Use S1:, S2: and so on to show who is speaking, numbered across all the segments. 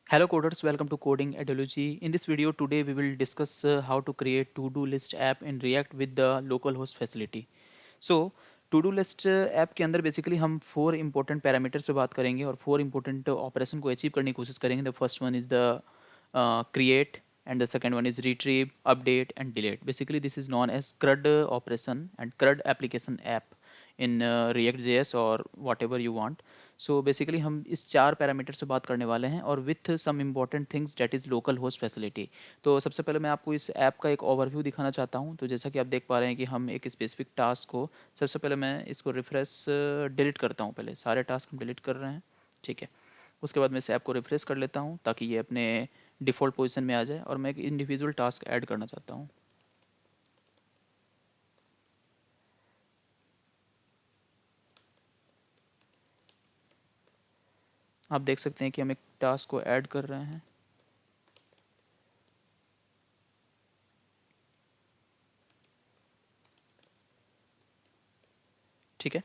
S1: Hello coders, welcome to Coding Ideology. In this video today we will discuss how to create to-do list app in React with the localhost facility. So to-do list app के अंदर basically हम 4 important parameters पे बात करेंगे और 4 important operation को achieve करने की कोशिश करेंगे. The first one is the create and the second one is retrieve, update and delete. Basically this is known as CRUD operation and CRUD application app in React.js or whatever you want. So basically हम इस 4 parameter से बात करने वाले हैं और with some important things that is local host facility. तो सबसे पहले मैं आपको इस ऐप का एक ओवरव्यू दिखाना चाहता हूं. तो जैसा कि आप देख पा रहे हैं कि हम एक स्पेसिफिक टास्क को सबसे पहले मैं इसको रिफ्रेश डिलीट करता हूं. पहले सारे टास्क हम डिलीट कर रहे हैं. ठीक है. उसके बाद मैं इस ऐप को रिफ्रेश कर लेता हूं ताकि ये अपने डिफ़ॉल्ट पोजीशन में आ जाए और मैं एक इंडिविजुअल टास्क ऐड करना चाहता हूँ. आप देख सकते हैं कि हम एक टास्क को ऐड कर रहे हैं. ठीक है.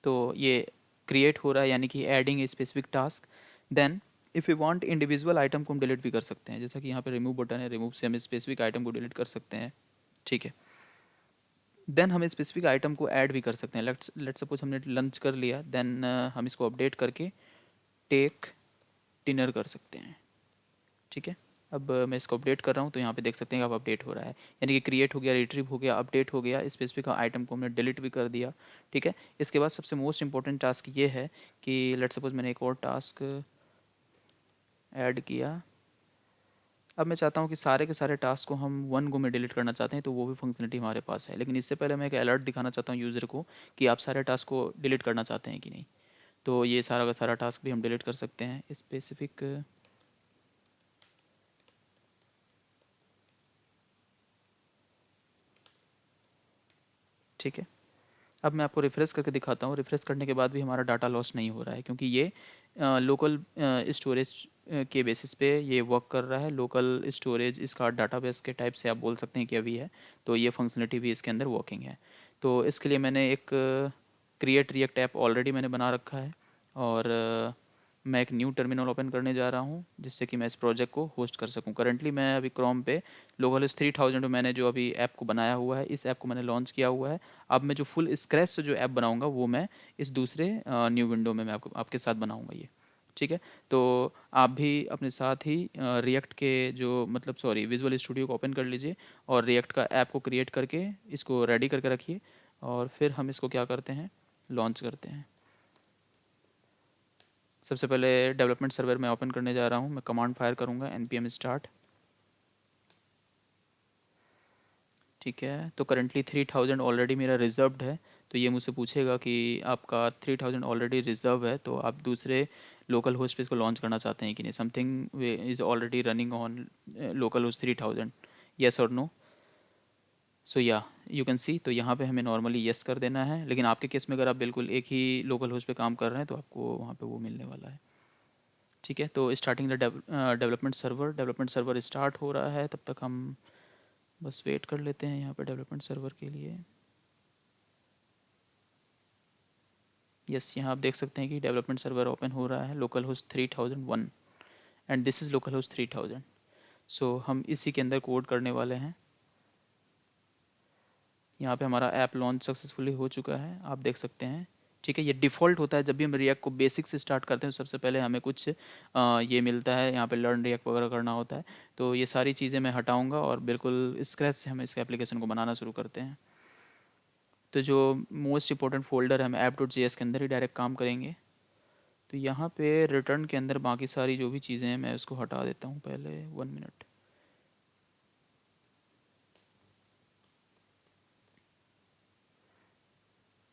S1: तो ये क्रिएट हो रहा है यानी कि adding a specific task. Then if you want individual item को हम डिलीट भी कर सकते हैं. जैसा कि यहाँ पे रिमूव बटन है, रिमूव से हम स्पेसिफिक आइटम को डिलीट कर सकते हैं. ठीक है. देन हम स्पेसिफिक आइटम को ऐड भी कर सकते हैं. लेट्स सपोज हमने लंच कर लिया. देन हम इसको अपडेट करके टेक डिनर कर सकते हैं. ठीक है. अब मैं इसको अपडेट कर रहा हूँ तो यहाँ पे देख सकते हैं कि अब अपडेट हो रहा है यानी कि क्रिएट हो गया, रिट्रीव हो गया, अपडेट हो गया. स्पेसिफिक आइटम को हमने डिलीट भी कर दिया. ठीक है. इसके बाद सबसे मोस्ट इंपॉर्टेंट टास्क ये है कि लेट्स सपोज मैंने एक और टास्क ऐड किया. अब मैं चाहता हूँ कि सारे के सारे टास्क को हम वन गो में डिलीट करना चाहते हैं. तो वो भी फंक्शनलिटी हमारे पास है. लेकिन इससे पहले मैं एक अलर्ट दिखाना चाहता हूँ यूज़र को कि आप सारे टास्क को डिलीट करना चाहते हैं कि नहीं. तो ये सारा का सारा टास्क भी हम डिलीट कर सकते हैं स्पेसिफिक. ठीक है. अब मैं आपको रिफ्रेश करके दिखाता हूँ. रिफ्रेश करने के बाद भी हमारा डाटा लॉस नहीं हो रहा है क्योंकि ये लोकल स्टोरेज के बेसिस पे ये वर्क कर रहा है. लोकल स्टोरेज इसका डाटाबेस के टाइप से आप बोल सकते हैं कि अभी है. तो ये फंक्शनलिटी भी इसके अंदर वर्किंग है. तो इसके लिए मैंने एक क्रिएट रिएक्ट ऐप ऑलरेडी मैंने बना रखा है और मैं एक न्यू टर्मिनल ओपन करने जा रहा हूँ जिससे कि मैं इस प्रोजेक्ट को होस्ट कर सकूँ. करंटली मैं अभी क्रोम पे लोकलहोस्ट 3000 में मैंने जो अभी ऐप को बनाया हुआ है, इस ऐप को मैंने लॉन्च किया हुआ है. अब मैं जो फुल स्क्रैच से जो ऐप बनाऊंगा वो मैं इस दूसरे न्यू विंडो में मैं आपके साथ बनाऊंगा ये. ठीक है. तो आप भी अपने साथ ही रिएक्ट के जो मतलब सॉरी विजुअल स्टूडियो को ओपन कर लीजिए और रिएक्ट का ऐप को क्रिएट करके इसको रेडी करके रखिए और फिर हम इसको क्या करते हैं, लॉन्च करते हैं. सबसे पहले डेवलपमेंट सर्वर में ओपन करने जा रहा हूँ. मैं कमांड फायर करूँगा npm स्टार्ट. ठीक है. तो करंटली 3000 ऑलरेडी मेरा रिजर्व्ड है. तो ये मुझसे पूछेगा कि आपका 3000 ऑलरेडी रिजर्व है तो आप दूसरे लोकल होस्ट पे इसको लॉन्च करना चाहते हैं कि नहीं. Something is already running on local host 3000. Yes और नो. सो या यू कैन सी. तो यहाँ पे हमें नॉर्मली येस कर देना है. लेकिन आपके केस में अगर आप बिल्कुल एक ही लोकल होस्ट पे काम कर रहे हैं तो आपको वहाँ पे वो मिलने वाला है. ठीक है. तो starting the development server start हो रहा है. तब तक हम बस वेट कर लेते हैं यहाँ पे डेवलपमेंट सर्वर के लिए. यस, यहाँ आप देख सकते हैं कि डेवलपमेंट सर्वर ओपन हो रहा है. Local host 3001 and this is local host 3000. सो हम इसी के अंदर कोड करने वाले हैं. यहाँ पे हमारा ऐप लॉन्च सक्सेसफुली हो चुका है, आप देख सकते हैं. ठीक है. ये डिफ़ॉल्ट होता है जब भी हम रिएक्ट को बेसिक से स्टार्ट करते हैं. सबसे पहले हमें कुछ ये मिलता है यहाँ पे लर्न रिएक्ट वगैरह करना होता है. तो ये सारी चीज़ें मैं हटाऊँगा और बिल्कुल स्क्रैच से हम इस एप्लीकेशन को बनाना शुरू करते हैं. तो जो मोस्ट इंपॉर्टेंट फोल्डर है हम app.js के अंदर ही डायरेक्ट काम करेंगे. तो यहाँ पे रिटर्न के अंदर बाकी सारी जो भी चीज़ें हैं मैं उसको हटा देता हूँ. पहले 1 मिनट.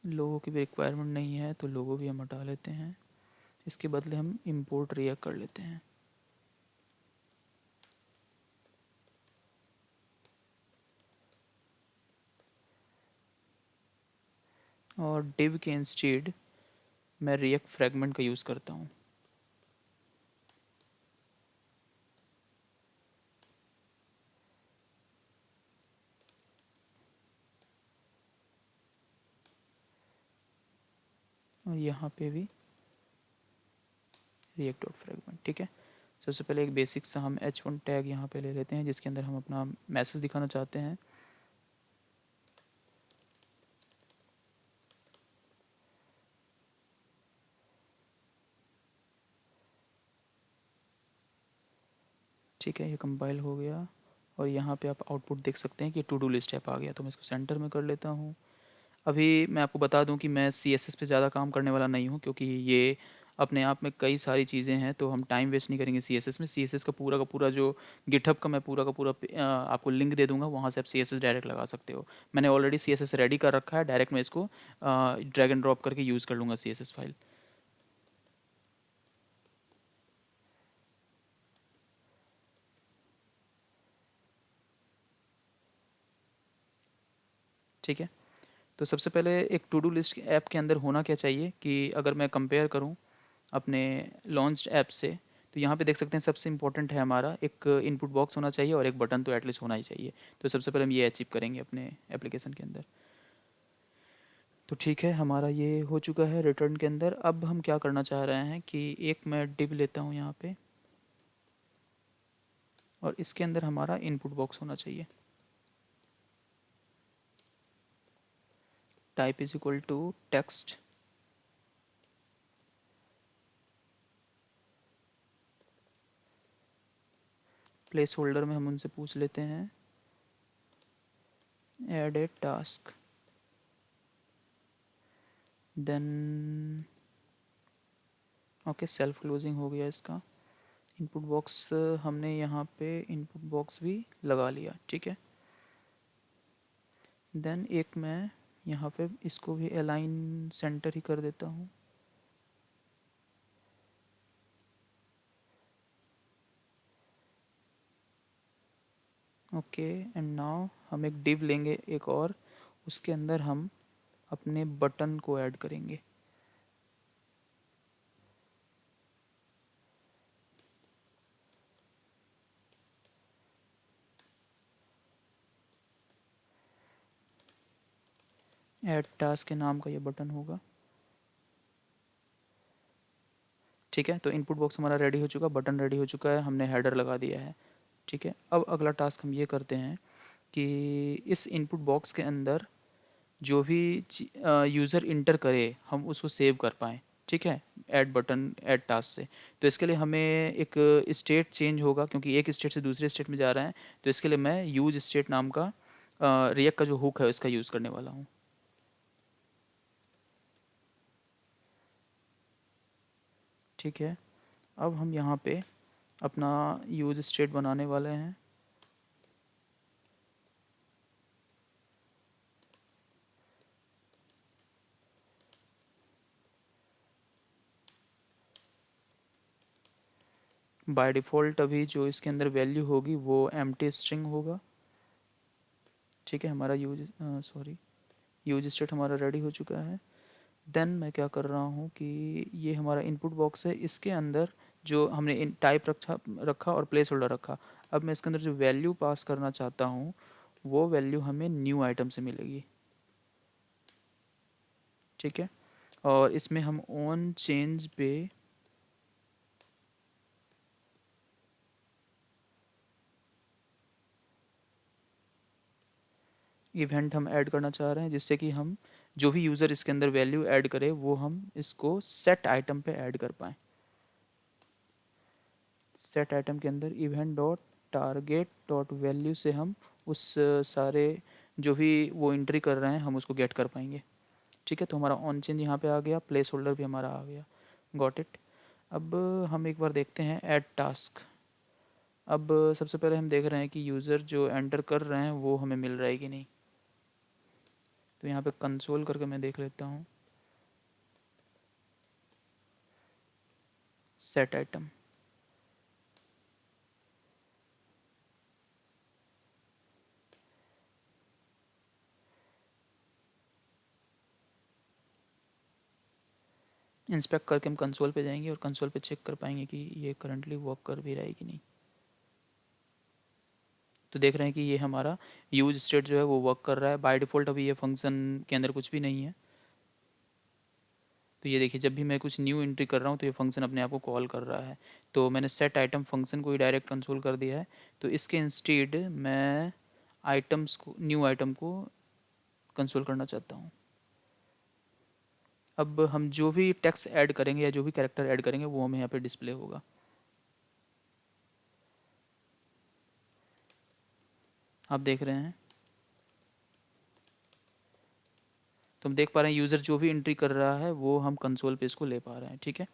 S1: लोगों की भी रिक्वायरमेंट नहीं है तो लोगों भी हम हटा लेते हैं. इसके बदले हम इंपोर्ट रिएक्ट कर लेते हैं. और div के इंस्टेड मैं रिएक्ट फ्रेगमेंट का यूज़ करता हूँ. और यहाँ पे भी रिएक्ट डॉट फ्रेगमेंट. ठीक है. सबसे पहले एक बेसिक सा हम h1 टैग यहाँ पे ले लेते हैं जिसके अंदर हम अपना मैसेज दिखाना चाहते हैं। ठीक है, ये कंपाइल हो गया और यहाँ पे आप आउटपुट देख सकते हैं कि टू डू लिस्ट ऐप आ गया। तो मैं इसको सेंटर में कर लेता हूँ। अभी मैं आपको बता दूं कि मैं CSS पे ज़्यादा काम करने वाला नहीं हूं, क्योंकि ये अपने आप में कई सारी चीज़ें हैं, तो हम टाइम वेस्ट नहीं करेंगे CSS में। CSS का पूरा जो गिटहब का मैं पूरा का पूरा आपको लिंक दे दूंगा, वहाँ से आप CSS डायरेक्ट लगा सकते हो। मैंने ऑलरेडी CSS रेडी कर रखा है, डायरेक्ट मैं इसको ड्रैग एंड ड्रॉप करके यूज़ कर लूँगा CSS फाइल। ठीक है, तो सबसे पहले एक टू डू लिस्ट ऐप के अंदर होना क्या चाहिए कि अगर मैं कंपेयर करूं अपने लॉन्च्ड ऐप से, तो यहाँ पे देख सकते हैं सबसे इंपॉर्टेंट है हमारा एक इनपुट बॉक्स होना चाहिए और एक बटन तो एटलीस्ट होना ही चाहिए। तो सबसे पहले हम ये अचीव करेंगे अपने एप्लीकेशन के अंदर। तो ठीक है, हमारा ये हो चुका है रिटर्न के अंदर। अब हम क्या करना चाह रहे हैं कि एक मैं डिव लेता हूँ यहाँ पे और इसके अंदर हमारा इनपुट बॉक्स होना चाहिए। Type is equal to text, placeholder में हम उनसे पूछ लेते हैं add a task, then okay self closing हो गया इसका। इनपुट बॉक्स हमने यहाँ पे इनपुट बॉक्स भी लगा लिया। ठीक है, देन एक मैं यहाँ पे इसको भी अलाइन सेंटर ही कर देता हूँ। ओके, एंड नाउ हम एक डिव लेंगे एक और, उसके अंदर हम अपने बटन को ऐड करेंगे। ऐड टास्क के नाम का ये बटन होगा। ठीक है, तो इनपुट बॉक्स हमारा रेडी हो चुका, बटन रेडी हो चुका है, हमने हेडर लगा दिया है। ठीक है, अब अगला टास्क हम ये करते हैं कि इस इनपुट बॉक्स के अंदर जो भी यूज़र इंटर करे हम उसको सेव कर पाएँ। ठीक है, ऐड बटन ऐड टास्क से। तो इसके लिए हमें एक स्टेट चेंज होगा, क्योंकि एक स्टेट से दूसरे स्टेट में जा रहा है। तो इसके लिए मैं यूज स्टेट नाम का रिएक्ट का जो हुक है इसका यूज़ करने वाला हूँ। ठीक है, अब हम यहाँ पे अपना यूज स्टेट बनाने वाले हैं। बाय डिफ़ॉल्ट अभी जो इसके अंदर वैल्यू होगी वो एम्प्टी स्ट्रिंग होगा। ठीक है, हमारा यूज स्टेट हमारा रेडी हो चुका है। देन मैं क्या कर रहा हूँ कि ये हमारा इनपुट बॉक्स है, इसके अंदर जो हमने इन टाइप रखा और प्लेस होल्डर रखा। अब मैं इसके अंदर जो वैल्यू पास करना चाहता हूँ वो वैल्यू हमें न्यू आइटम से मिलेगी। ठीक है, और इसमें हम ऑन चेंज पे इवेंट हम ऐड करना चाह रहे हैं, जिससे कि हम जो भी यूज़र इसके अंदर वैल्यू ऐड करे वो हम इसको सेट आइटम पे ऐड कर पाएँ। सेट आइटम के अंदर event dot target dot value से हम उस सारे जो भी वो एंट्री कर रहे हैं हम उसको गेट कर पाएंगे। ठीक है, तो हमारा ऑन चेंज यहाँ पे आ गया, प्लेस होल्डर भी हमारा आ गया। Got it. अब हम एक बार देखते हैं ऐड टास्क। अब सबसे पहले हम देख रहे हैं कि यूज़र जो एंटर कर रहे हैं वो हमें मिल रहा है कि नहीं। तो यहाँ पे कंसोल करके मैं देख लेता हूँ सेट आइटम। इंस्पेक्ट करके हम कंसोल पे जाएंगे और कंसोल पे चेक कर पाएंगे कि ये करंटली वर्क कर भी रहा है कि नहीं। तो देख रहे हैं कि ये हमारा यूज स्टेट जो है वो वर्क कर रहा है। बाय डिफ़ॉल्ट अभी ये फंक्शन के अंदर कुछ भी नहीं है। तो ये देखिए जब भी मैं कुछ न्यू एंट्री कर रहा हूँ तो ये फंक्शन अपने आप को कॉल कर रहा है। तो मैंने सेट आइटम फंक्शन को ही डायरेक्ट कंसोल कर दिया है। तो इसके इंस्टेड मैं आइटम्स को, न्यू आइटम को कंसोल करना चाहता हूँ। अब हम जो भी टेक्स्ट ऐड करेंगे या जो भी कैरेक्टर ऐड करेंगे वो हमें यहाँ पे डिस्प्ले होगा। आप देख रहे हैं, तो हम देख पा रहे हैं यूज़र जो भी एंट्री कर रहा है वो हम कंसोल पे इसको ले पा रहे हैं। ठीक है,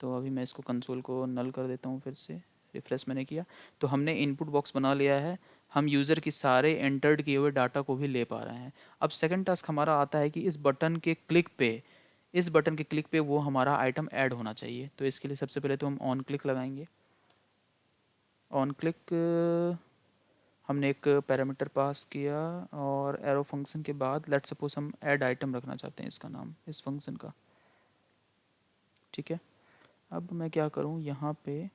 S1: तो अभी मैं इसको कंसोल को नल कर देता हूँ, फिर से रिफ्रेश मैंने किया तो हमने इनपुट बॉक्स बना लिया है। हम यूज़र की सारे एंटर्ड किए हुए डाटा को भी ले पा रहे हैं। अब सेकंड टास्क हमारा आता है कि इस बटन के क्लिक पे वो हमारा आइटम ऐड होना चाहिए। तो इसके लिए सबसे पहले तो हम ऑन क्लिक लगाएंगे। ऑन क्लिक हमने एक पैरामीटर पास किया और एरो फंक्शन के बाद लेट्स सपोज हम ऐड आइटम रखना चाहते हैं इसका नाम, इस फंक्शन का। ठीक है, अब मैं क्या करूँ यहाँ पे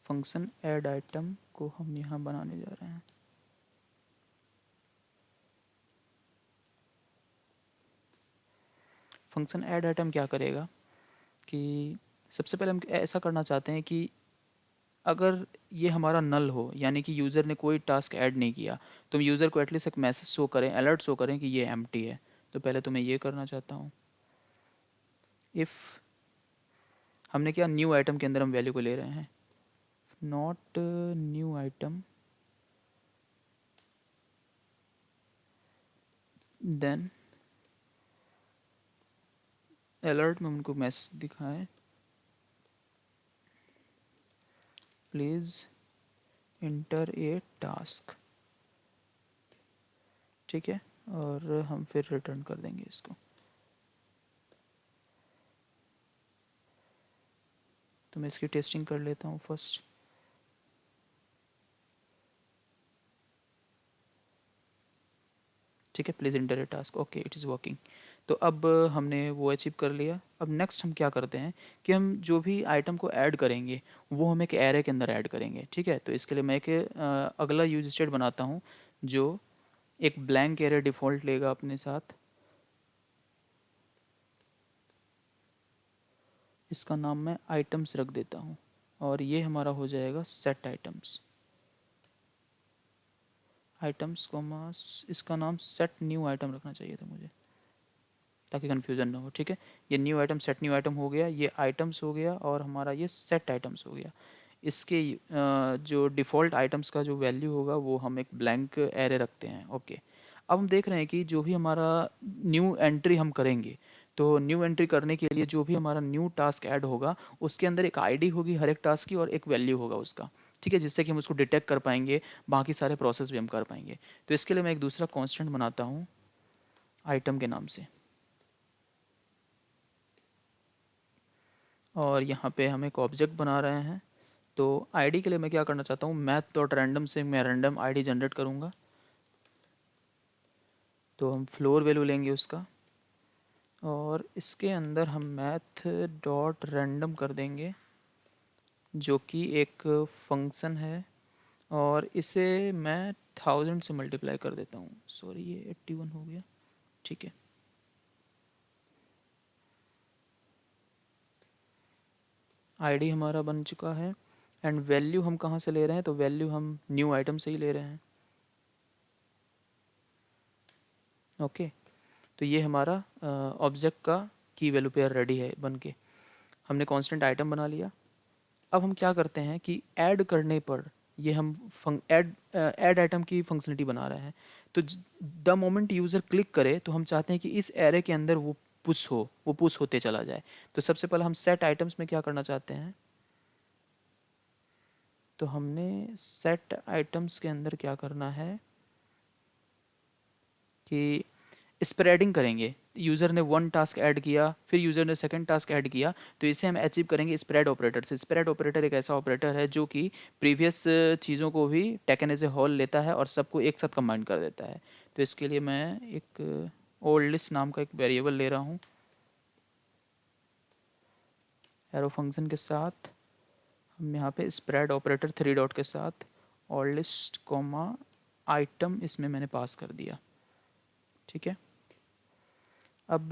S1: फंक्शन ऐड आइटम को हम यहाँ बनाने जा रहे हैं। फंक्शन ऐड आइटम क्या करेगा कि सबसे पहले हम ऐसा करना चाहते हैं कि अगर ये हमारा नल हो, यानी कि यूज़र ने कोई टास्क ऐड नहीं किया, तो यूज़र को एटलीस्ट एक मैसेज शो करें, अलर्ट शो करें कि ये एम्प्टी है। तो पहले तो मैं ये करना चाहता हूँ। इफ़ हमने क्या, न्यू आइटम के अंदर हम वैल्यू को ले रहे हैं, not new item, then alert में उनको मैसेज दिखाएं, प्लीज़ इंटर ए टास्क। ठीक है, और हम फिर रिटर्न कर देंगे इसको। तो मैं इसकी टेस्टिंग कर लेता हूँ फर्स्ट। ठीक है, please inter A task, okay it is working. तो अब हमने वो अचीव कर लिया। अब नेक्स्ट हम क्या करते हैं कि हम जो भी आइटम को ऐड करेंगे वो हम एक एरे के अंदर ऐड करेंगे। ठीक है, तो इसके लिए मैं एक अगला यूज स्टेट बनाता हूँ जो एक ब्लैंक एरे डिफ़ॉल्ट लेगा अपने साथ। इसका नाम मैं आइटम्स रख देता हूँ और ये हमारा हो जाएगा सेट आइटम्स। आइटम्स कॉमा, इसका नाम सेट न्यू आइटम रखना चाहिए था मुझे ताकि कन्फ्यूज़न ना हो। ठीक है, ये new item set new item हो गया, ये आइटम्स हो गया और हमारा ये सेट आइटम्स हो गया। इसके जो डिफ़ॉल्ट आइटम्स का जो वैल्यू होगा वो हम एक ब्लैंक एरे रखते हैं। ओके, अब हम देख रहे हैं कि जो भी हमारा न्यू एंट्री हम करेंगे, तो न्यू एंट्री करने के लिए जो भी हमारा न्यू टास्क ऐड होगा उसके अंदर एक आईडी होगी हर एक टास्क की और एक वैल्यू होगा उसका। ठीक है, जिससे कि हम उसको डिटेक्ट कर पाएंगे, बाकी सारे प्रोसेस भी हम कर पाएंगे। तो इसके लिए मैं एक दूसरा कॉन्स्टेंट बनाता हूँ आइटम के नाम से, और यहाँ पे हम एक ऑब्जेक्ट बना रहे हैं। तो आईडी के लिए मैं क्या करना चाहता हूँ, मैथ डॉट रैंडम से मैं रैंडम आईडी जनरेट करूँगा। तो हम फ्लोर वैल्यू लेंगे उसका और इसके अंदर हम मैथ डॉट रैंडम कर देंगे जो कि एक फंक्शन है, और इसे मैं 1000 से मल्टीप्लाई कर देता हूँ। सॉरी, ये 81 हो गया। ठीक है, आईडी हमारा बन चुका है। एंड वैल्यू हम कहाँ से ले रहे हैं, तो वैल्यू हम न्यू आइटम से ही ले रहे हैं। ओके, तो ये हमारा ऑब्जेक्ट का की वैल्यू पेयर रेडी है बन के। हमने कांस्टेंट आइटम बना लिया। अब हम क्या करते हैं कि ऐड करने पर ये हम ऐड आइटम की फंक्शनलिटी बना रहे हैं। तो द मोमेंट यूज़र क्लिक करे तो हम चाहते हैं कि इस एरे के अंदर वो पुश होते चला जाए। तो सबसे पहले हम सेट आइटम्स में क्या करना चाहते हैं, तो हमने सेट आइटम्स के अंदर क्या करना है कि स्प्रेडिंग करेंगे। यूज़र ने वन टास्क ऐड किया, फिर यूज़र ने सेकंड टास्क ऐड किया, तो इसे हम अचीव करेंगे स्प्रेड ऑपरेटर से। स्प्रेड ऑपरेटर एक ऐसा ऑपरेटर है जो कि प्रीवियस चीज़ों को भी टेकन एज ए होल लेता है और सबको एक साथ कंबाइन कर देता है। तो इसके लिए मैं एक ओल्ड लिस्ट नाम का एक वेरिएबल ले रहा हूँ एरो फंक्शन के साथ। हम यहाँ पे स्प्रेड ऑपरेटर 3 डॉट के साथ ओल्ड लिस्ट कॉमा आइटम इसमें मैंने पास कर दिया। ठीक है, अब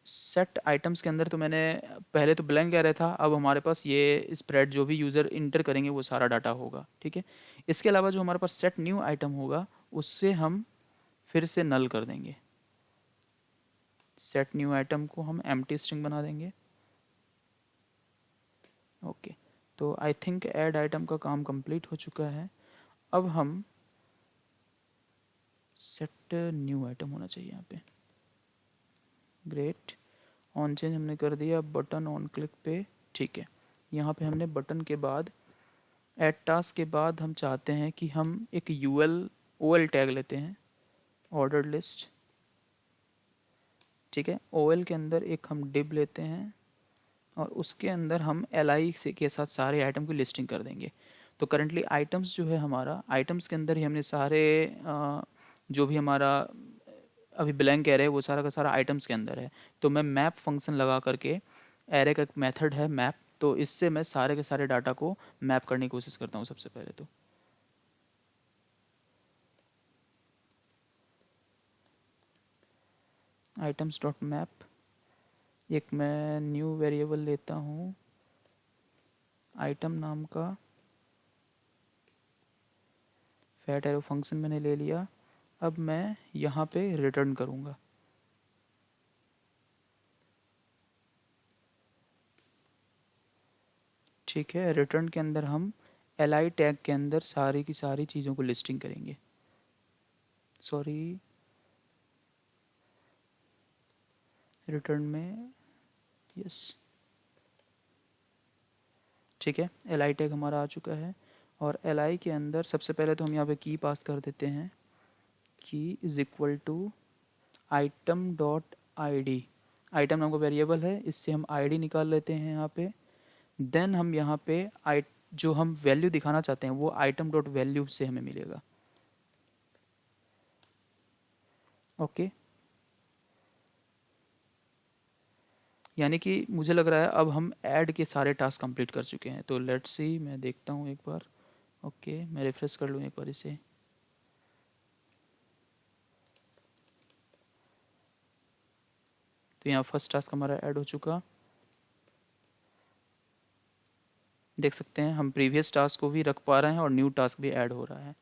S1: सेट आइटम्स के अंदर तो मैंने पहले तो ब्लैंक एरे था, अब हमारे पास ये स्प्रेड जो भी यूज़र इंटर करेंगे वो सारा डाटा होगा। ठीक है, इसके अलावा जो हमारे पास सेट न्यू आइटम होगा उससे हम फिर से नल कर देंगे। सेट न्यू आइटम को हम एम्प्टी स्ट्रिंग बना देंगे। ओके, तो आई थिंक ऐड आइटम का काम कंप्लीट हो चुका है। अब हम सेट न्यू आइटम होना चाहिए यहाँ पे। ग्रेट, ऑन चेंज हमने कर दिया, बटन ऑन क्लिक पे। ठीक है, यहाँ पे हमने बटन के बाद ऐड टास्क के बाद हम चाहते हैं कि हम एक यूएल ओएल टैग लेते हैं, ऑर्डर लिस्ट। ठीक है, ओएल के अंदर एक हम डिब लेते हैं और उसके अंदर हम एल से के साथ सारे आइटम की लिस्टिंग कर देंगे। तो करंटली आइटम्स जो है हमारा, आइटम्स के अंदर ही हमने सारे जो भी हमारा अभी ब्लैंक एरे है वो सारा का सारा आइटम्स के अंदर है। तो मैं मैप फंक्शन लगा करके, एरे का एक मेथड है मैप, तो इससे मैं सारे के सारे डाटा को मैप करने की कोशिश करता हूँ सबसे पहले। तो आइटम्स डॉट मैप, एक मैं न्यू वेरिएबल लेता हूँ आइटम नाम का, फैट एरो फंक्शन मैंने ले लिया। अब मैं यहाँ पे रिटर्न करूँगा। ठीक है, रिटर्न के अंदर हम एल टैग के अंदर सारी की सारी चीज़ों को लिस्टिंग करेंगे। सॉरी, रिटर्न में यस। ठीक है, एल टैग हमारा आ चुका है और एल के अंदर सबसे पहले तो हम यहाँ पे की पास कर देते हैं, key is equal to item dot I D. Item नाम का वेरिएबल है, इससे हम आईडी निकाल लेते हैं यहाँ पे। देन हम यहाँ पे आई जो हम वैल्यू दिखाना चाहते हैं वो आइटम डॉट वैल्यू से हमें मिलेगा। ओके, यानी कि मुझे लग रहा है अब हम ऐड के सारे टास्क कंप्लीट कर चुके हैं। तो लेट्स सी, मैं देखता हूँ एक बार। ओके, मैं रिफ्रेश कर लूँ एक बार इसे। तो यहाँ फर्स्ट टास्क हमारा ऐड हो चुका, देख सकते हैं हम प्रीवियस टास्क को भी रख पा रहे हैं और न्यू टास्क भी ऐड हो रहा है।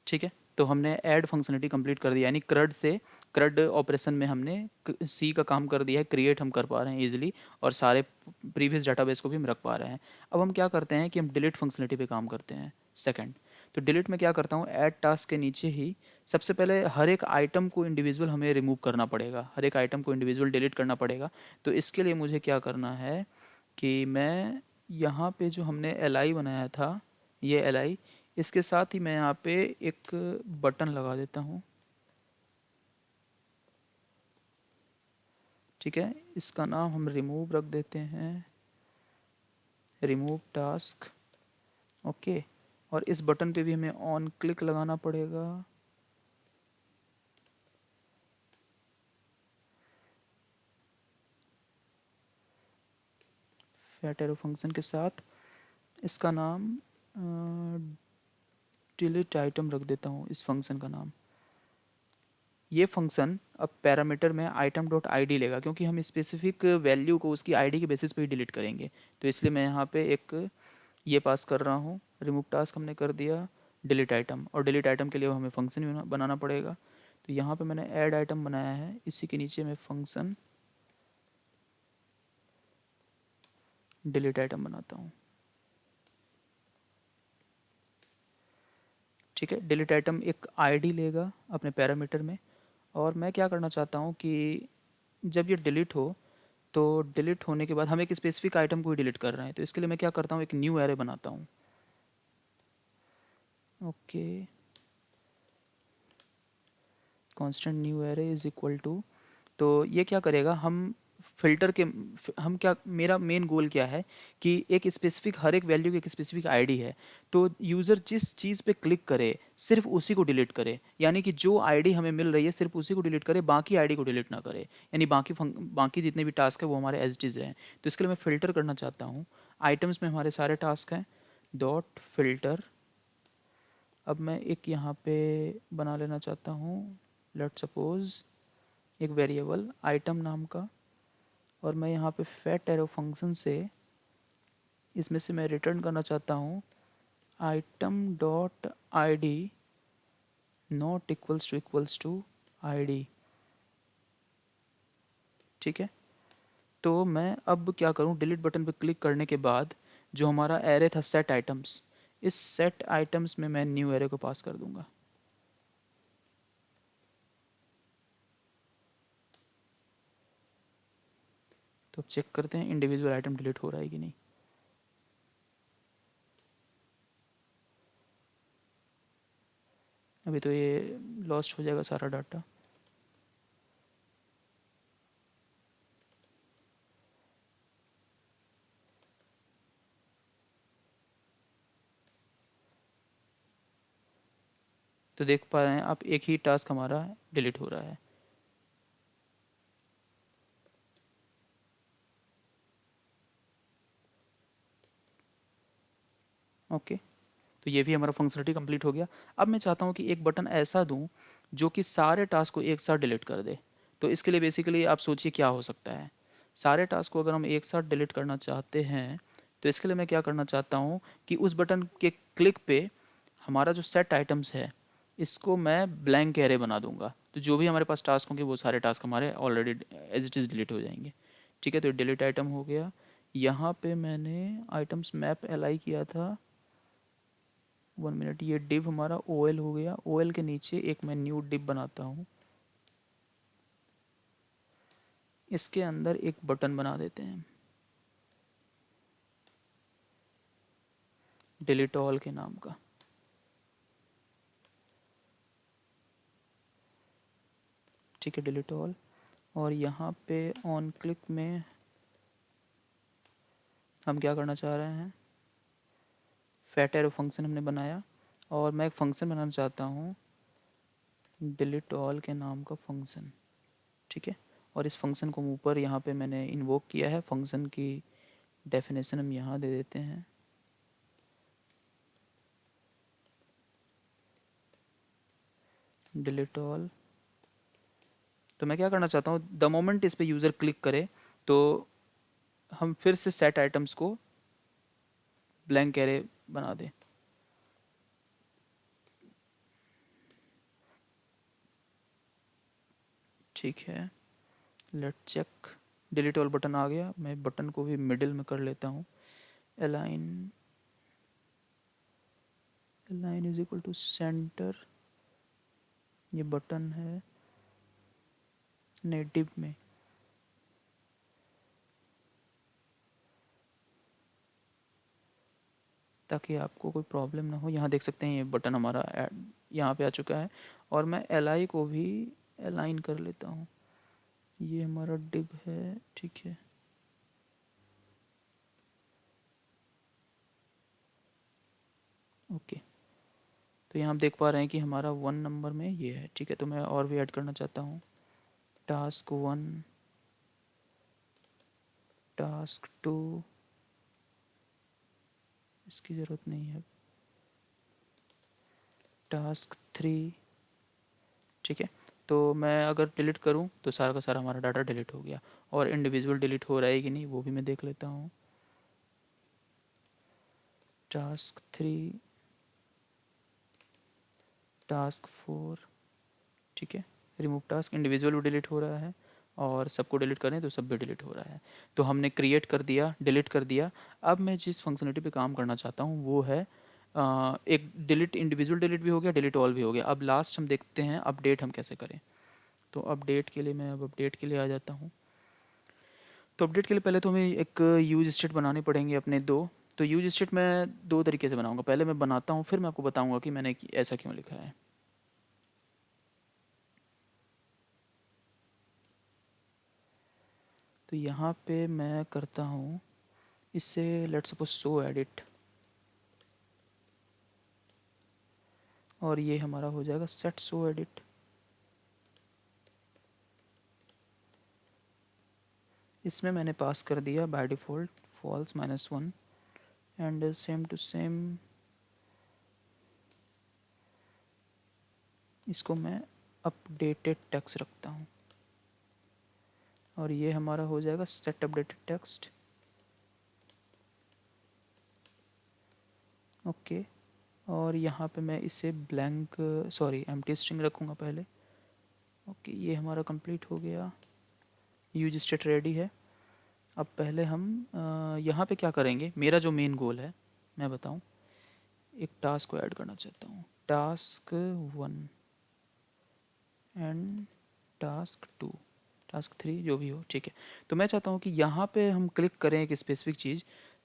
S1: ठीक है, तो हमने ऐड फंक्शनलिटी कंप्लीट कर दिया, यानी क्रड से, क्रड ऑपरेशन में हमने सी का काम कर दिया है, क्रिएट हम कर पा रहे हैं इजीली और सारे प्रीवियस डाटाबेस को भी हम रख पा रहे हैं। अब हम क्या करते हैं कि हम डिलीट फंक्शनलिटी पे काम करते हैं। सेकंड, तो डिलीट में क्या करता हूँ, ऐड टास्क के नीचे ही सबसे पहले हर एक आइटम को इंडिविजुअल हमें रिमूव करना पड़ेगा, हर एक आइटम को इंडिविजुअल डिलीट करना पड़ेगा। तो इसके लिए मुझे क्या करना है कि मैं यहाँ पे जो हमने एल बनाया था, ये एल, इसके साथ ही मैं यहाँ पे एक बटन लगा देता हूँ। ठीक है, इसका नाम हम रिमूव रख देते हैं, रिमूव टास्क। ओके, और इस बटन पे भी हमें ऑन क्लिक लगाना पड़ेगा। फैट एरो फंक्शन के साथ इसका नाम डिलीट आइटम रख देता हूँ, इस फंक्शन का नाम। ये फंक्शन अब पैरामीटर में आइटम डॉट आई लेगा, क्योंकि हम स्पेसिफिक वैल्यू को उसकी आईडी के बेसिस पे ही डिलीट करेंगे। तो इसलिए मैं यहाँ पे एक ये पास कर रहा हूँ, रिमूव टास्क हमने कर दिया, डिलीट आइटम, और डिलीट आइटम के लिए हमें फंक्शन भी बनाना पड़ेगा। तो यहाँ पे मैंने ऐड आइटम बनाया है, इसी के नीचे मैं फंक्शन डिलीट आइटम बनाता हूँ। ठीक है, डिलीट आइटम एक आईडी लेगा अपने पैरामीटर में, और मैं क्या करना चाहता हूँ कि जब ये डिलीट हो, तो डिलीट होने के बाद हम एक स्पेसिफिक आइटम को ही डिलीट कर रहे हैं, तो इसके लिए मैं क्या करता हूँ, एक न्यू एरे बनाता हूँ। Okay, constant new array is equal to, तो ये क्या करेगा, हम फ़िल्टर के हम क्या, मेरा मेन गोल क्या है कि एक स्पेसिफिक, हर एक वैल्यू की एक स्पेसिफिक आईडी है, तो यूज़र जिस चीज़ पे क्लिक करे सिर्फ उसी को डिलीट करे, यानी कि जो आईडी हमें मिल रही है सिर्फ उसी को डिलीट करे, बाकी आईडी को डिलीट ना करे, यानी बाकी जितने भी टास्क है वो हमारे एज इट इज़ रहें। तो इसके लिए मैं फ़िल्टर करना चाहता हूँ, आइटम्स में हमारे सारे टास्क हैं, डॉट फिल्टर। अब मैं एक यहाँ पे बना लेना चाहता हूँ, लेट सपोज एक वेरिएबल आइटम नाम का, और मैं यहाँ पे फैट एरो फंक्शन से इसमें से मैं रिटर्न करना चाहता हूँ item dot I D not equals to I D. ठीक है, तो मैं अब क्या करूँ, डिलीट बटन पर क्लिक करने के बाद जो हमारा एरे था सेट आइटम्स, इस सेट आइटम्स में मैं न्यू एरे को पास कर दूंगा। तो अब चेक करते हैं इंडिविजुअल आइटम डिलीट हो रहा है कि नहीं। अभी तो ये लॉस्ट हो जाएगा सारा डाटा। तो देख पा रहे हैं आप, एक ही टास्क हमारा डिलीट हो रहा है। ओके, तो ये भी हमारा फंक्शनलिटी कंप्लीट हो गया। अब मैं चाहता हूँ कि एक बटन ऐसा दूँ जो कि सारे टास्क को एक साथ डिलीट कर दे। तो इसके लिए बेसिकली आप सोचिए क्या हो सकता है। सारे टास्क को अगर हम एक साथ डिलीट करना चाहते हैं तो इसके लिए मैं क्या करना चाहता हूँ कि उस बटन के क्लिक पे हमारा जो सेट आइटम्स है इसको मैं ब्लैंक एरे बना दूंगा। तो जो भी हमारे पास टास्क होंगे वो सारे टास्क हमारे already as it is delete हो जाएंगे। ठीक है, तो डिलीट आइटम हो गया। यहाँ पे मैंने आइटम्स मैप एल किया था, 1 मिनट। ये डिव हमारा ओ एल हो गया। ओ एल के नीचे एक मैं न्यू डिव बनाता हूँ, इसके अंदर एक बटन बना देते हैं डिलीट ऑल के नाम का। ठीक है, डिलीट ऑल। और यहाँ पे ऑन क्लिक में हम क्या करना चाह रहे हैं, फैट एरो फंक्शन हमने बनाया, और मैं एक फंक्शन बनाना चाहता हूँ डिलीट ऑल के नाम का फंक्शन। ठीक है, और इस फंक्शन को ऊपर यहाँ पे मैंने इन्वोक किया है। फंक्शन की डेफिनेशन हम यहाँ दे देते हैं डिलीट ऑल। तो मैं क्या करना चाहता हूँ, द मोमेंट इस पे यूज़र क्लिक करे तो हम फिर से सेट आइटम्स को ब्लैंक एरे बना दें। ठीक है, let check. Delete all button आ गया। मैं बटन को भी मिडिल में कर लेता हूँ। Align, align is equal to centre. ये बटन है नेटिव में, ताकि आपको कोई प्रॉब्लम ना हो। यहाँ देख सकते हैं ये बटन हमारा यहाँ पे आ चुका है। और मैं एल आई को भी अलाइन कर लेता हूँ। ये हमारा डिव है। ठीक है, ओके। तो यहाँ आप देख पा रहे हैं कि हमारा 1 नंबर में ये है। ठीक है, तो मैं और भी ऐड करना चाहता हूँ टास्क 1, टास्क 2, इसकी ज़रूरत नहीं है, टास्क 3। ठीक है, तो मैं अगर डिलीट करूं तो सारा का सारा हमारा डाटा डिलीट हो गया। और इंडिविजुअल डिलीट हो रहा है कि नहीं वो भी मैं देख लेता हूँ। Task 3, task 4। ठीक है, रिमूव टास्क, इंडिविजुअल भी डिलीट हो रहा है और सबको डिलीट करें तो सब भी डिलीट हो रहा है। तो हमने क्रिएट कर दिया, डिलीट कर दिया। अब मैं जिस फंक्शनलिटी पे काम करना चाहता हूँ वो है एक डिलीट, इंडिविजुअल डिलीट भी हो गया, डिलीट ऑल भी हो गया। अब लास्ट हम देखते हैं अपडेट हम कैसे करें। तो अपडेट के लिए मैं अब अपडेट के लिए आ जाता हूँ। तो अपडेट के लिए पहले तो हमें एक यूज स्टेट बनाने पड़ेंगे अपने दो। तो यूज स्टेट मैं दो तरीके से बनाऊंगा, पहले मैं बनाता हूँ फिर मैं आपको बताऊंगा कि मैंने ऐसा क्यों लिखा है। तो यहाँ पे मैं करता हूँ इससे, लेट्स सपोज शो एडिट, और ये हमारा हो जाएगा सेट शो एडिट। इसमें मैंने पास कर दिया by default false -1 and same to same इसको मैं अपडेटेड टेक्स्ट रखता हूँ, और ये हमारा हो जाएगा सेट अपडेटेड टेक्स्ट। ओके, और यहाँ पे मैं इसे ब्लैंक सॉरी एम्प्टी स्ट्रिंग रखूँगा पहले। ओके, ये हमारा कंप्लीट हो गया, यूज स्टेट रेडी है। अब पहले हम यहाँ पे क्या करेंगे, मेरा जो मेन गोल है मैं बताऊँ, एक टास्क को ऐड करना चाहता हूँ, टास्क 1 एंड टास्क 2, टास्क 3 जो भी हो, ठीक है। तो मैं चाहता हूँ कि यहाँ पे हम क्लिक करें एक स्पेसिफिक चीज़,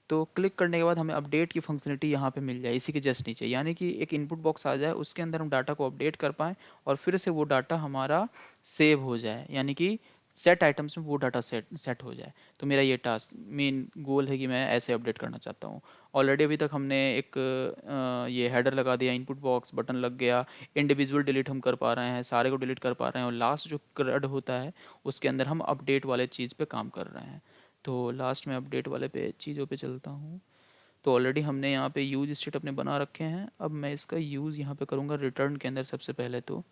S1: तो क्लिक करने के बाद हमें अपडेट की फंक्शनलिटी यहाँ पे मिल जाए इसी के जस्ट नीचे, यानी कि एक इनपुट बॉक्स आ जाए, उसके अंदर हम डाटा को अपडेट कर पाएँ और फिर से वो डाटा हमारा सेव हो जाए, यानी कि सेट आइटम्स में वो डाटा सेट हो जाए। तो मेरा ये टास्क मेन गोल है कि मैं ऐसे अपडेट करना चाहता हूँ। ऑलरेडी अभी तक हमने एक ये हेडर लगा दिया, इनपुट बॉक्स बटन लग गया, इंडिविजुअल डिलीट हम कर पा रहे हैं, सारे को डिलीट कर पा रहे हैं, और लास्ट जो CRUD होता है उसके अंदर हम अपडेट वाले चीज़ पे काम कर रहे हैं। तो लास्ट में अपडेट वाले पे चीज़ों पे चलता हूँ। तो ऑलरेडी हमने यहाँ पे यूज स्टेट अपने बना रखे हैं, अब मैं इसका यूज़ यहाँ पे करूँगा रिटर्न के अंदर सबसे पहले। तो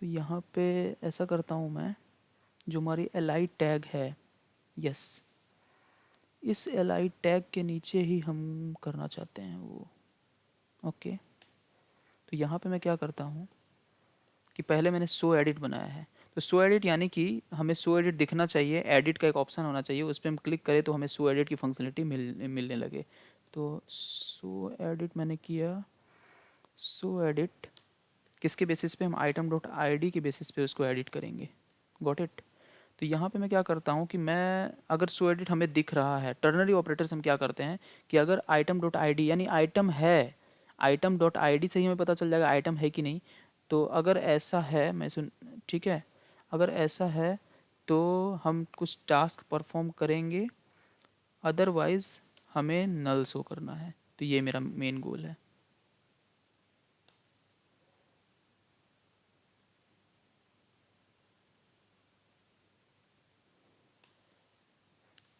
S1: यहाँ पे ऐसा करता हूँ मैं, जो हमारी li टैग है, यस, इस li टैग के नीचे ही हम करना चाहते हैं वो। ओके, तो यहाँ पे मैं क्या करता हूँ कि पहले मैंने शो एडिट बनाया है, तो शो एडिट यानी कि हमें शो एडिट दिखना चाहिए, एडिट का एक ऑप्शन होना चाहिए, उस पर हम क्लिक करें तो हमें शो एडिट की फंक्शनलिटी मिलने लगे। तो शो एडिट मैंने किया, शो एडिट किसके बेसिस पे, हम आइटम डॉट आई डी के बेसिस पे उसको एडिट करेंगे। Got it. तो यहाँ पे मैं क्या करता हूँ कि मैं अगर शो एडिट हमें दिख रहा है, टर्नरी ऑपरेटर्स हम क्या करते हैं कि अगर आइटम डॉट आई डी यानी आइटम है, आइटम डॉट आई डी से ही हमें पता चल जाएगा आइटम है कि नहीं। तो अगर ऐसा है, मैं सुन, ठीक है, अगर ऐसा है तो हम कुछ टास्क परफॉर्म करेंगे, अदरवाइज हमें नल शो करना है। तो ये मेरा मेन गोल है।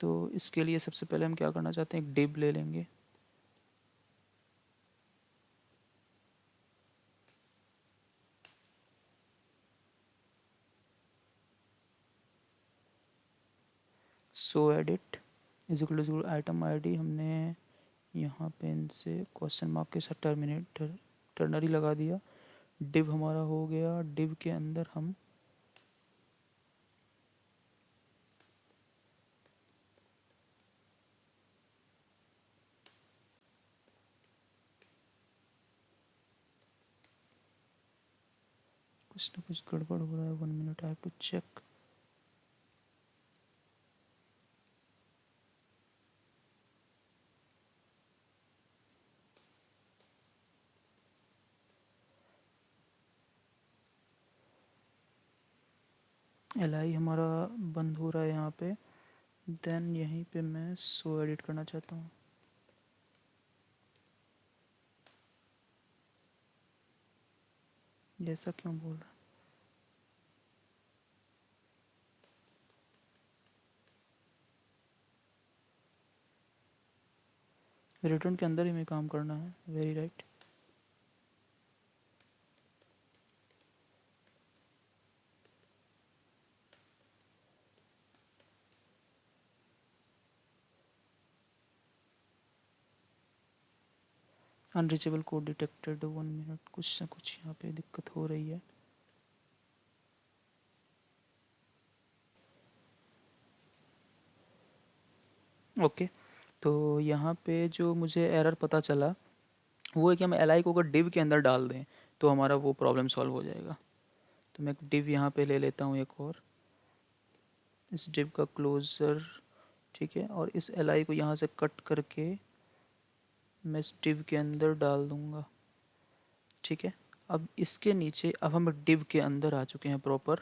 S1: तो इसके लिए सबसे पहले हम क्या करना चाहते हैं, एक डिव ले लेंगे, show edit is equal to item ID, हमने यहाँ पे इनसे क्वेश्चन मार्क के साथ टर्मिनेटर टर्नरी लगा दिया। डिव हमारा हो गया, डिव के अंदर हम कुछ ना कुछ गड़बड़ हो रहा है, 1 minute, I have to check. L हमारा बंद हो रहा है यहाँ पे, देन यहीं पे मैं शो एडिट करना चाहता हूँ। ये ऐसा क्यों बोल रहा है, रिटर्न के अंदर ही में काम करना है, very right. Unreachable code detected, 1 minute, कुछ ना कुछ यहाँ पे दिक्कत हो रही है। ओके, तो यहाँ पे जो मुझे एरर पता चला वो है कि हम एल को अगर डिव के अंदर डाल दें तो हमारा वो प्रॉब्लम सॉल्व हो जाएगा। तो मैं एक डिव यहाँ पे ले लेता हूँ एक और, इस डिव का क्लोज़र, ठीक है, और इस एल को यहाँ से कट करके मैं इस डिव के अंदर डाल दूँगा, ठीक है। अब इसके नीचे अब हम div के अंदर आ चुके हैं प्रॉपर,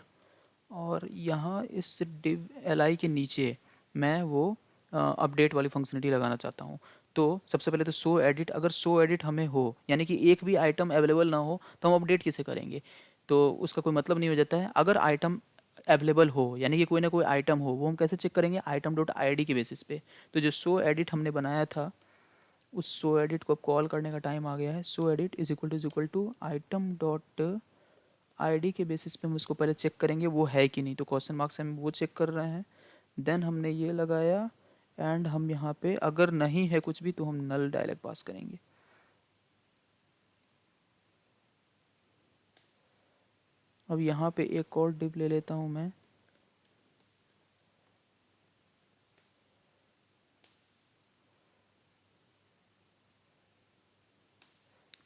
S1: और यहाँ इस div li के नीचे मैं वो अपडेट वाली फंक्शनलिटी लगाना चाहता हूँ। तो सबसे पहले तो शो एडिट, अगर शो एडिट हमें हो यानी कि एक भी आइटम अवेलेबल ना हो तो हम अपडेट किसे करेंगे, तो उसका कोई मतलब नहीं हो जाता है। अगर आइटम अवेलेबल हो यानी कि कोई ना कोई आइटम हो, वो हम कैसे चेक करेंगे, आइटम डॉट आई डी के बेसिस पे। तो जो शो एडिट हमने बनाया था, उस शो एडिट को कॉल करने का टाइम आ गया है। Show edit is equal to item dot I D के बेसिस पे हम उसको पहले चेक करेंगे वो है कि नहीं, तो क्वेश्चन मार्क से हम वो चेक कर रहे हैं। देन हमने ये लगाया, एंड हम यहाँ पे अगर नहीं है कुछ भी तो हम नल डायलॉग पास करेंगे। अब यहाँ पे एक और डिव ले लेता हूँ मैं,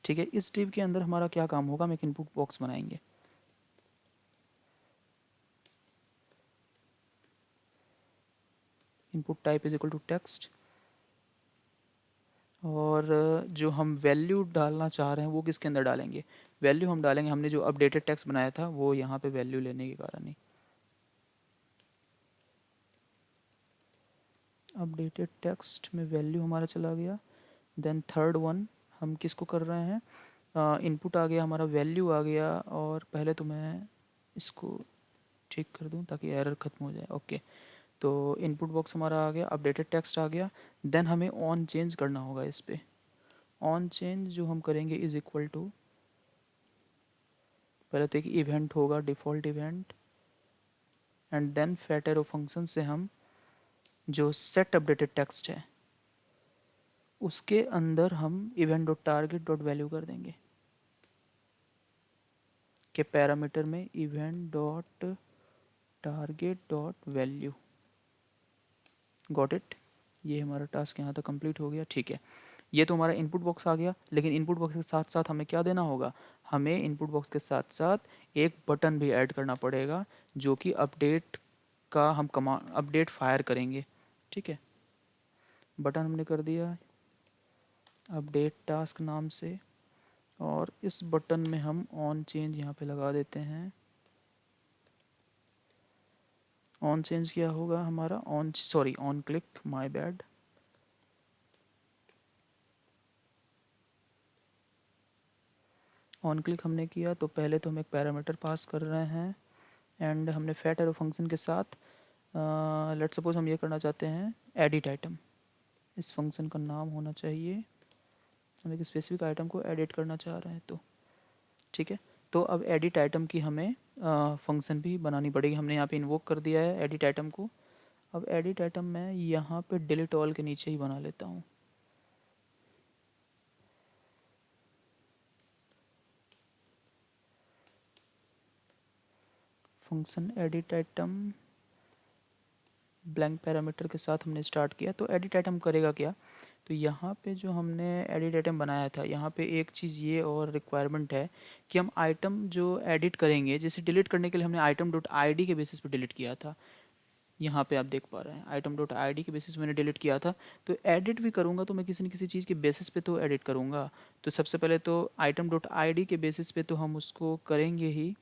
S1: ठीक है। इस डिव के अंदर हमारा क्या काम होगा, हम एक इनपुट बॉक्स बनाएंगे। Input type is equal to text, और जो हम वैल्यू डालना चाह रहे हैं वो किसके अंदर डालेंगे, वैल्यू हम डालेंगे, हमने जो अपडेटेड टेक्स्ट बनाया था वो यहाँ पे वैल्यू लेने के कारण ही। अपडेटेड टेक्स्ट में वैल्यू हमारा चला गया। देन थर्ड वन हम किसको कर रहे हैं, इनपुट आ गया हमारा, वैल्यू आ गया, और पहले तो मैं इसको ठीक कर दूं ताकि एरर खत्म हो जाए। ओके, तो इनपुट बॉक्स हमारा आ गया, अपडेटेड टेक्स्ट आ गया। देन हमें ऑन चेंज करना होगा इस पर। ऑन चेंज जो हम करेंगे इज इक्वल टू, पहले तो एक इवेंट होगा, default event, and then fat arrow function से हम जो सेट अपडेटेड टेक्स्ट है उसके अंदर हम event dot target dot value कर देंगे के पैरामीटर में event dot target dot value. Got it, ये हमारा टास्क यहाँ तक कंप्लीट हो गया, ठीक है। ये तो हमारा इनपुट बॉक्स आ गया, लेकिन इनपुट बॉक्स के साथ साथ हमें क्या देना होगा, हमें इनपुट बॉक्स के साथ साथ एक बटन भी ऐड करना पड़ेगा जो कि अपडेट का हम कमांड अपडेट फायर करेंगे, ठीक है। बटन हमने कर दिया अपडेट टास्क नाम से, और इस बटन में हम ऑन चेंज यहाँ पे लगा देते हैं। ऑन चेंज क्या होगा हमारा, on sorry on click, my bad. On click हमने किया तो पहले तो हम एक पैरामीटर पास कर रहे हैं, एंड हमने फैट एरो फंक्शन के साथ लेट्स सपोज हम ये करना चाहते हैं एडिट आइटम, इस फंक्शन का नाम होना चाहिए, हम एक स्पेसिफिक आइटम को एडिट करना चाह रहे हैं तो ठीक है। तो अब एडिट आइटम की हमें फंक्शन भी बनानी पड़ेगी, हमने यहाँ पे इन्वोक कर दिया है एडिट आइटम को। अब एडिट आइटम मैं यहाँ पे डिलीट ऑल के नीचे ही बना लेता हूँ। Function edit item blank parameter के साथ हमने स्टार्ट किया, तो एडिट आइटम करेगा क्या, तो यहाँ पे जो हमने एडिट आइटम बनाया था, यहाँ पे एक चीज़ ये और रिक्वायरमेंट है कि हम आइटम जो एडिट करेंगे, जैसे डिलीट करने के लिए हमने आइटम डॉट आई डी के बेसिस पे डिलीट किया था, यहाँ पे आप देख पा रहे हैं आइटम डॉट आई डी के बेसिस मैंने डिलीट किया था। तो एडिट भी करूँगा तो मैं किसी न किसी चीज़ के बेसिस पे तो एडिट करूँगा। तो सबसे पहले तो आइटम डॉट आई डी के बेसिस पे तो हम उसको करेंगे ही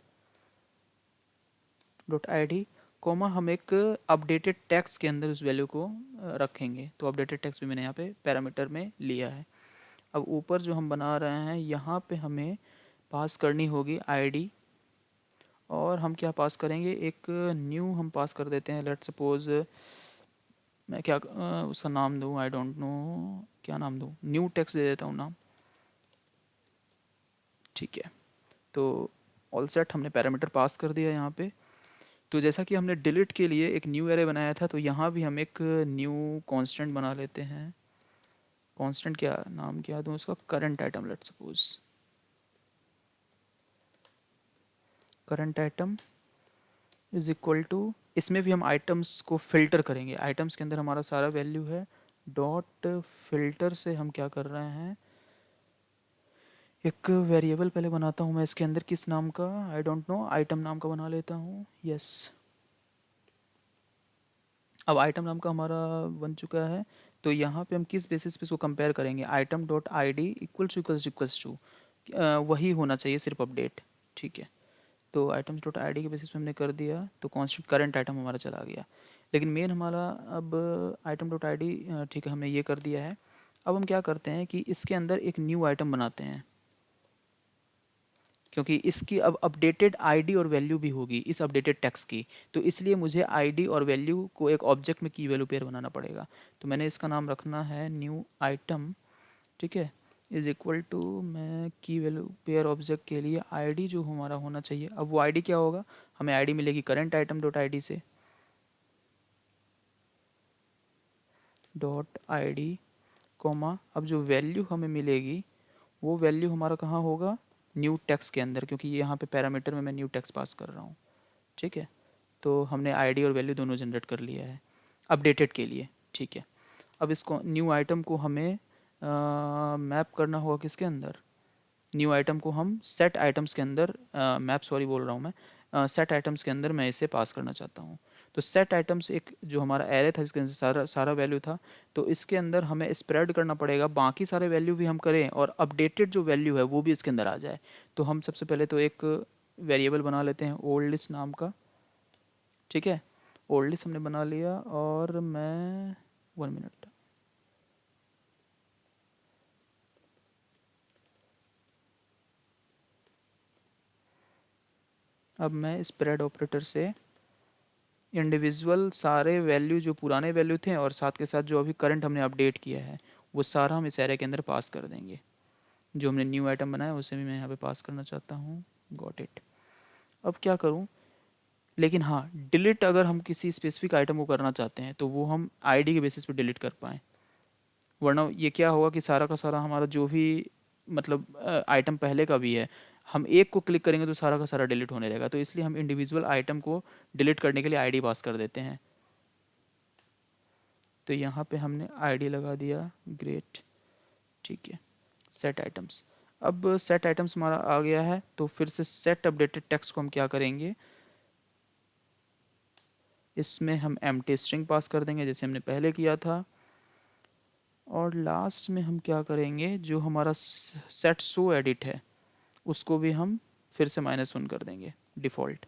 S1: डॉट आई डी, कॉमा हम एक अपडेटेड टेक्स्ट के अंदर उस वैल्यू को रखेंगे। तो अपडेटेड टेक्स्ट भी मैंने यहाँ पे पैरामीटर में लिया है। अब ऊपर जो हम बना रहे हैं यहाँ पे हमें पास करनी होगी आईडी, और हम क्या पास करेंगे, एक न्यू हम पास कर देते हैं। लेट्स सपोज मैं क्या उसका नाम दूँ, आई डोंट नो क्या नाम दूँ, न्यू टेक्स्ट दे देता हूँ नाम, ठीक है। तो ऑल सेट, हमने पैरामीटर पास कर दिया यहाँ पे। तो जैसा कि हमने डिलीट के लिए एक न्यू एरे बनाया था, तो यहाँ भी हम एक न्यू कांस्टेंट बना लेते हैं। कांस्टेंट क्या नाम क्या दूँ उसका, current item, let's suppose current item is equal to, इसमें भी हम आइटम्स को फिल्टर करेंगे, आइटम्स के अंदर हमारा सारा वैल्यू है। डॉट फिल्टर से हम क्या कर रहे हैं, एक वेरिएबल पहले बनाता हूँ मैं इसके अंदर, किस नाम का, आई डोंट नो, आइटम नाम का बना लेता हूँ, यस। अब आइटम नाम का हमारा बन चुका है। तो यहाँ पे हम किस बेसिस पे इसको कंपेयर करेंगे, item dot I D equals to वही होना चाहिए, सिर्फ अपडेट। ठीक है, तो आइटम्स डॉट आई डी के बेसिस पे हमने कर दिया, तो कॉन्स्टेंट करंट आइटम हमारा चला गया। लेकिन मेन हमारा अब आइटम डॉट आई डी, ठीक है, हमने ये कर दिया है। अब हम क्या करते हैं कि इसके अंदर एक न्यू आइटम बनाते हैं, क्योंकि इसकी अब अपडेटेड आईडी और वैल्यू भी होगी इस अपडेटेड टेक्स्ट की, तो इसलिए मुझे आईडी और वैल्यू को एक ऑब्जेक्ट में की वैल्यू पेयर बनाना पड़ेगा। तो मैंने इसका नाम रखना है न्यू आइटम, ठीक है, इज इक्वल टू, मैं की वैल्यू पेयर ऑब्जेक्ट के लिए आईडी जो हमारा होना चाहिए, अब वो आईडी क्या होगा, हमें आईडी मिलेगी करंट आइटम डॉट आईडी से, डॉट आईडी कॉमा, अब जो वैल्यू हमें मिलेगी वो वैल्यू हमारा कहाँ होगा, न्यू टेक्स्ट के अंदर, क्योंकि ये यहाँ पे पैरामीटर में मैं न्यू टेक्स्ट पास कर रहा हूँ। ठीक है, तो हमने आईडी और वैल्यू दोनों जनरेट कर लिया है अपडेटेड के लिए। ठीक है, अब इसको न्यू आइटम को हमें मैप करना होगा किसके अंदर, न्यू आइटम को हम सेट आइटम्स के अंदर मैप, सॉरी बोल रहा हूँ मैं, सेट आइटम्स के अंदर मैं इसे पास करना चाहता हूँ। तो सेट आइटम्स एक जो हमारा एरे था जिसके अंदर सारा सारा वैल्यू था, तो इसके अंदर हमें स्प्रेड करना पड़ेगा, बाकी सारे वैल्यू भी हम करें और अपडेटेड जो वैल्यू है वो भी इसके अंदर आ जाए। तो हम सबसे पहले तो एक वेरिएबल बना लेते हैं ओल्ड लिस्ट नाम का। ठीक है, ओल्ड लिस्ट हमने बना लिया, और मैं 1 मिनट, अब मैं स्प्रेड ऑपरेटर से इंडिविजुअल सारे वैल्यू जो पुराने वैल्यू थे और साथ के साथ जो अभी करंट हमने अपडेट किया है वो सारा हम इस एरे के अंदर पास कर देंगे। जो हमने न्यू आइटम बनाया उसे भी मैं यहाँ पे पास करना चाहता हूँ, गॉट इट। अब क्या करूँ, लेकिन हाँ, डिलीट अगर हम किसी स्पेसिफिक आइटम को करना चाहते हैं तो वो हम आईडी के बेसिस पे डिलीट कर पाएँ, वरना ये क्या होगा कि सारा का सारा हमारा जो भी मतलब आइटम पहले का भी है, हम एक को क्लिक करेंगे तो सारा का सारा डिलीट होने लगेगा। तो इसलिए हम इंडिविजुअल आइटम को डिलीट करने के लिए आईडी पास कर देते हैं। तो यहाँ पे हमने आईडी लगा दिया, ग्रेट। ठीक है, सेट आइटम्स, अब सेट आइटम्स हमारा आ गया है, तो फिर से सेट अपडेटेड टेक्स्ट को हम क्या करेंगे, इसमें हम एम्प्टी स्ट्रिंग पास कर देंगे जैसे हमने पहले किया था, और लास्ट में हम क्या करेंगे, जो हमारा सेट सो एडिट है उसको भी हम फिर से -1 कर देंगे डिफ़ॉल्ट।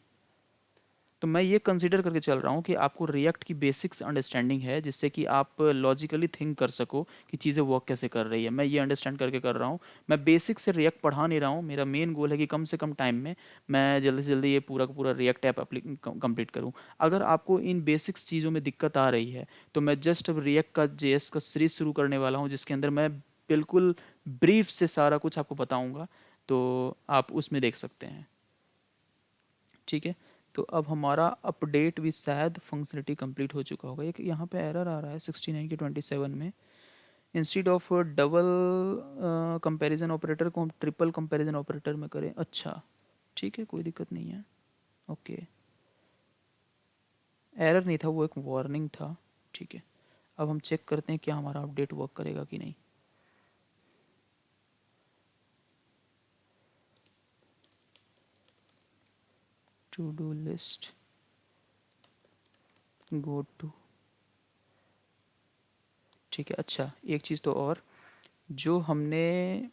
S1: तो मैं ये कंसीडर करके चल रहा हूँ कि आपको रिएक्ट की बेसिक्स अंडरस्टैंडिंग है, जिससे कि आप लॉजिकली थिंक कर सको कि चीज़ें वर्क कैसे कर रही है। मैं ये अंडरस्टैंड करके कर रहा हूँ, मैं बेसिक से रिएक्ट पढ़ा नहीं रहा हूँ। मेरा मेन गोल है कि कम से कम टाइम में मैं जल्दी से जल्दी ये पूरा का पूरा रिएक्ट ऐप कंप्लीट करूँ। अगर आपको इन बेसिक्स चीज़ों में दिक्कत आ रही है तो मैं जस्ट अब रिएक्ट का जेएस का सीरीज शुरू करने वाला हूँ, जिसके अंदर मैं बिल्कुल ब्रीफ से सारा कुछ आपको बताऊँगा, तो आप उसमें देख सकते हैं। ठीक है, तो अब हमारा अपडेट भी शायद फंक्शनलिटी कंप्लीट हो चुका होगा। एक यहाँ पे एरर आ रहा है 69 की 27 में, instead of double comparison operator को हम ट्रिपल कंपैरिजन ऑपरेटर में करें। अच्छा, ठीक है, कोई दिक्कत नहीं है। ओके, एरर नहीं था, वो एक वार्निंग था। ठीक है, अब हम चेक करते हैं क्या हमारा अपडेट वर्क करेगा कि नहीं। To do list, go to, ठीक है। अच्छा, एक चीज़ तो और, जो हमने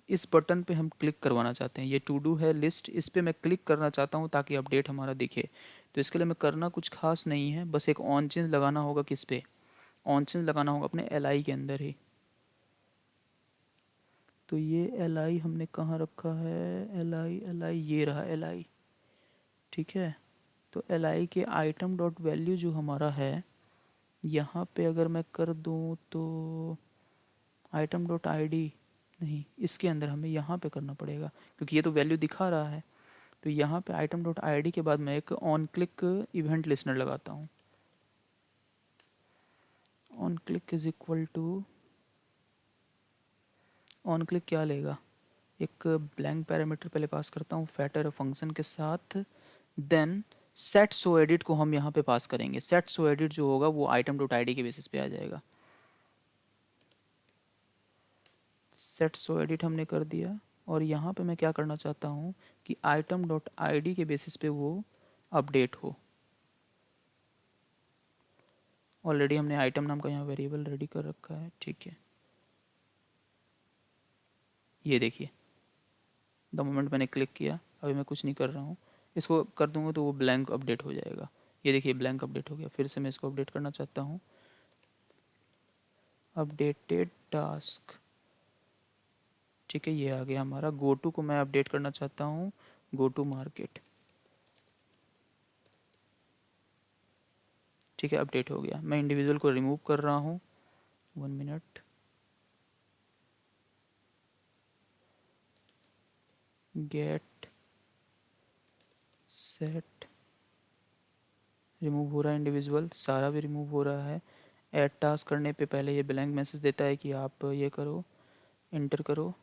S1: इस बटन पे हम क्लिक करवाना चाहते हैं, ये टू डू है लिस्ट, इस पे मैं क्लिक करना चाहता हूँ ताकि अपडेट हमारा दिखे। तो इसके लिए मैं करना कुछ खास नहीं है, बस एक ऑन चेंज लगाना होगा। किस पे ऑन चेंज लगाना होगा, अपने एल आई के अंदर ही। तो ये एल आई हमने कहाँ रखा है, एल आई ये रहा एल आई। ठीक है, तो एल आई के आइटम डॉट वैल्यू जो हमारा है, यहाँ पे अगर मैं कर दूँ तो आइटम डॉट आई डी नहीं, इसके अंदर हमें यहाँ पे करना पड़ेगा क्योंकि ये तो वैल्यू दिखा रहा है। तो यहाँ पे आइटम डॉट आई डी के बाद मैं एक ऑन क्लिक इवेंट लिसनर लगाता हूँ। On click is equal to, on click क्या लेगा, एक ब्लैंक पैरामीटर पहले पास करता हूँ फैटर फंक्शन के साथ, देन सेट सो एडिट को हम यहाँ पे पास करेंगे। सेट सो एडिट जो होगा वो आइटम डॉट आई डी के बेसिस पे आ जाएगा। सेट सो एडिट हमने कर दिया, और यहाँ पे मैं क्या करना चाहता हूँ कि आइटम डॉट आई डी के बेसिस पे वो अपडेट हो। ऑलरेडी हमने आइटम नाम का यहाँ वेरिएबल रेडी कर रखा है। ठीक है, ये देखिए द मोमेंट मैंने क्लिक किया, अभी मैं कुछ नहीं कर रहा हूँ, इसको कर दूंगा तो वो ब्लैंक अपडेट हो जाएगा। ये देखिए ब्लैंक अपडेट हो गया। फिर से मैं इसको अपडेट करना चाहता हूँ, अपडेटेड टास्क, ठीक है ये आ गया हमारा। गो टू को मैं अपडेट करना चाहता हूँ, गो टू मार्केट, ठीक है अपडेट हो गया। मैं इंडिविजुअल को रिमूव कर रहा हूँ, 1 मिनट, गेट सेट, रिमूव हो रहा है इंडिविजुअल, सारा भी रिमूव हो रहा है। ऐड टास्क करने पे पहले ये ब्लैंक मैसेज देता है कि आप ये करो, इंटर करो।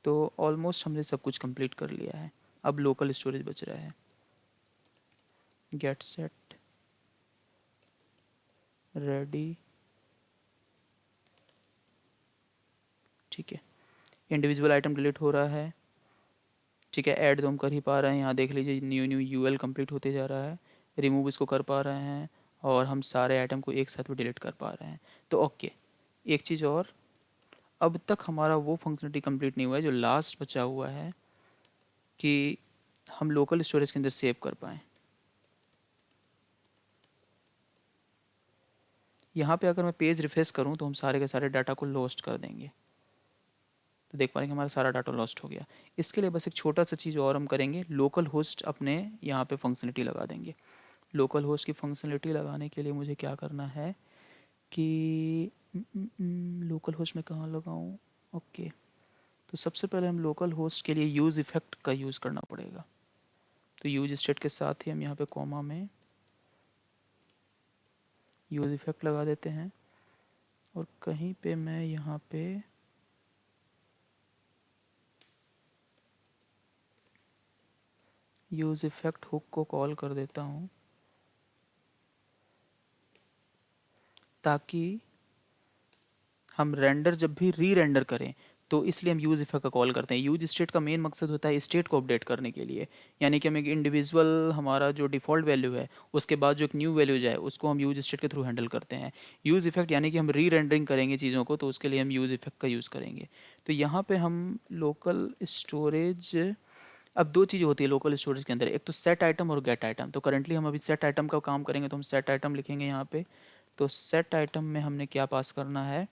S1: तो ऑलमोस्ट हमने सब कुछ कंप्लीट कर लिया है। अब लोकल स्टोरेज बच रहा है, गेट सेट रेडी, ठीक है इंडिविजुअल आइटम डिलीट हो रहा है, ठीक है ऐड तो हम कर ही पा रहे हैं, यहाँ देख लीजिए न्यू न्यू यूएल कंप्लीट होते जा रहा है, रिमूव इसको कर पा रहे हैं, और हम सारे आइटम को एक साथ भी डिलीट कर पा रहे हैं। तो ओके, एक चीज़ और, अब तक हमारा वो फंक्शनलिटी कंप्लीट नहीं हुआ है जो लास्ट बचा हुआ है कि हम लोकल स्टोरेज के अंदर सेव कर पाएँ। यहाँ पे अगर मैं पेज रिफ्रेश करूँ तो हम सारे के सारे डाटा को लॉस्ट कर देंगे, तो देख पाएंगे हमारा सारा डाटा लॉस्ट हो गया। इसके लिए बस एक छोटा सा चीज़ और हम करेंगे, लोकल होस्ट अपने यहाँ पे फंक्शनलिटी लगा देंगे। लोकल होस्ट की फंक्शनलिटी लगाने के लिए मुझे क्या करना है कि लोकल होस्ट में कहाँ लगाऊँ, ओके। तो सबसे पहले हम लोकल होस्ट के लिए यूज़ इफ़ेक्ट का यूज़ करना पड़ेगा। तो यूज स्टेट के साथ ही हम यहाँ पे कॉमा में यूज़ इफ़ेक्ट लगा देते हैं, और कहीं पे मैं यहाँ पे यूज़ इफ़ेक्ट हुक को कॉल कर देता हूँ, ताकि हम रेंडर जब भी री रेंडर करें तो इसलिए हम यूज़ इफ़ेक्ट का कॉल करते हैं। यूज स्टेट का मेन मकसद होता है स्टेट को अपडेट करने के लिए, यानी कि हम एक इंडिविजुअल हमारा जो डिफ़ॉल्ट वैल्यू है उसके बाद जो एक न्यू वैल्यू जाए उसको हम यूज स्टेट के थ्रू हैंडल करते हैं। यूज़ इफ़ेक्ट यानी कि हम री रेंडरिंग करेंगे चीज़ों को, तो उसके लिए हम यूज़ इफ़ेक्ट का यूज़ करेंगे। तो यहाँ पे हम लोकल स्टोरेज, अब दो चीज़ें होती है लोकल स्टोरेज के अंदर, एक तो सेट आइटम और गेट आइटम। तो करंटली हम अभी सेट आइटम का काम करेंगे, तो हम सेट आइटम लिखेंगे यहाँ पे। तो सेट आइटम में हमने क्या पास करना है,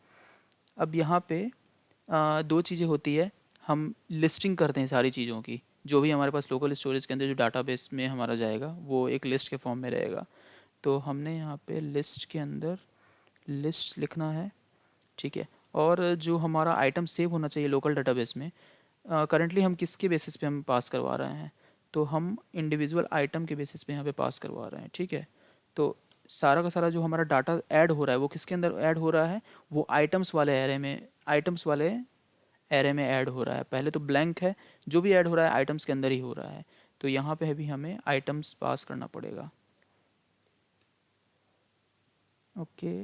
S1: अब यहाँ पे दो चीज़ें होती है, हम लिस्टिंग करते हैं सारी चीज़ों की, जो भी हमारे पास लोकल स्टोरेज के अंदर जो डाटाबेस में हमारा जाएगा वो एक लिस्ट के फॉर्म में रहेगा। तो हमने यहाँ पे लिस्ट के अंदर लिस्ट लिखना है, ठीक है। और जो हमारा आइटम सेव होना चाहिए लोकल डाटाबेस में, करंटली हम किसके बेसिस पे हम पास करवा रहे हैं, तो हम इंडिविजुअल आइटम के बेसिस पे यहाँ पे पास करवा रहे हैं, ठीक है। तो सारा का सारा जो हमारा डाटा ऐड हो रहा है वो किसके अंदर ऐड हो रहा है, वो आइटम्स वाले एरे में, आइटम्स वाले एरे में ऐड हो रहा है। पहले तो ब्लैंक है, जो भी ऐड हो रहा है आइटम्स के अंदर ही हो रहा है। तो यहाँ पे भी हमें आइटम्स पास करना पड़ेगा, ओके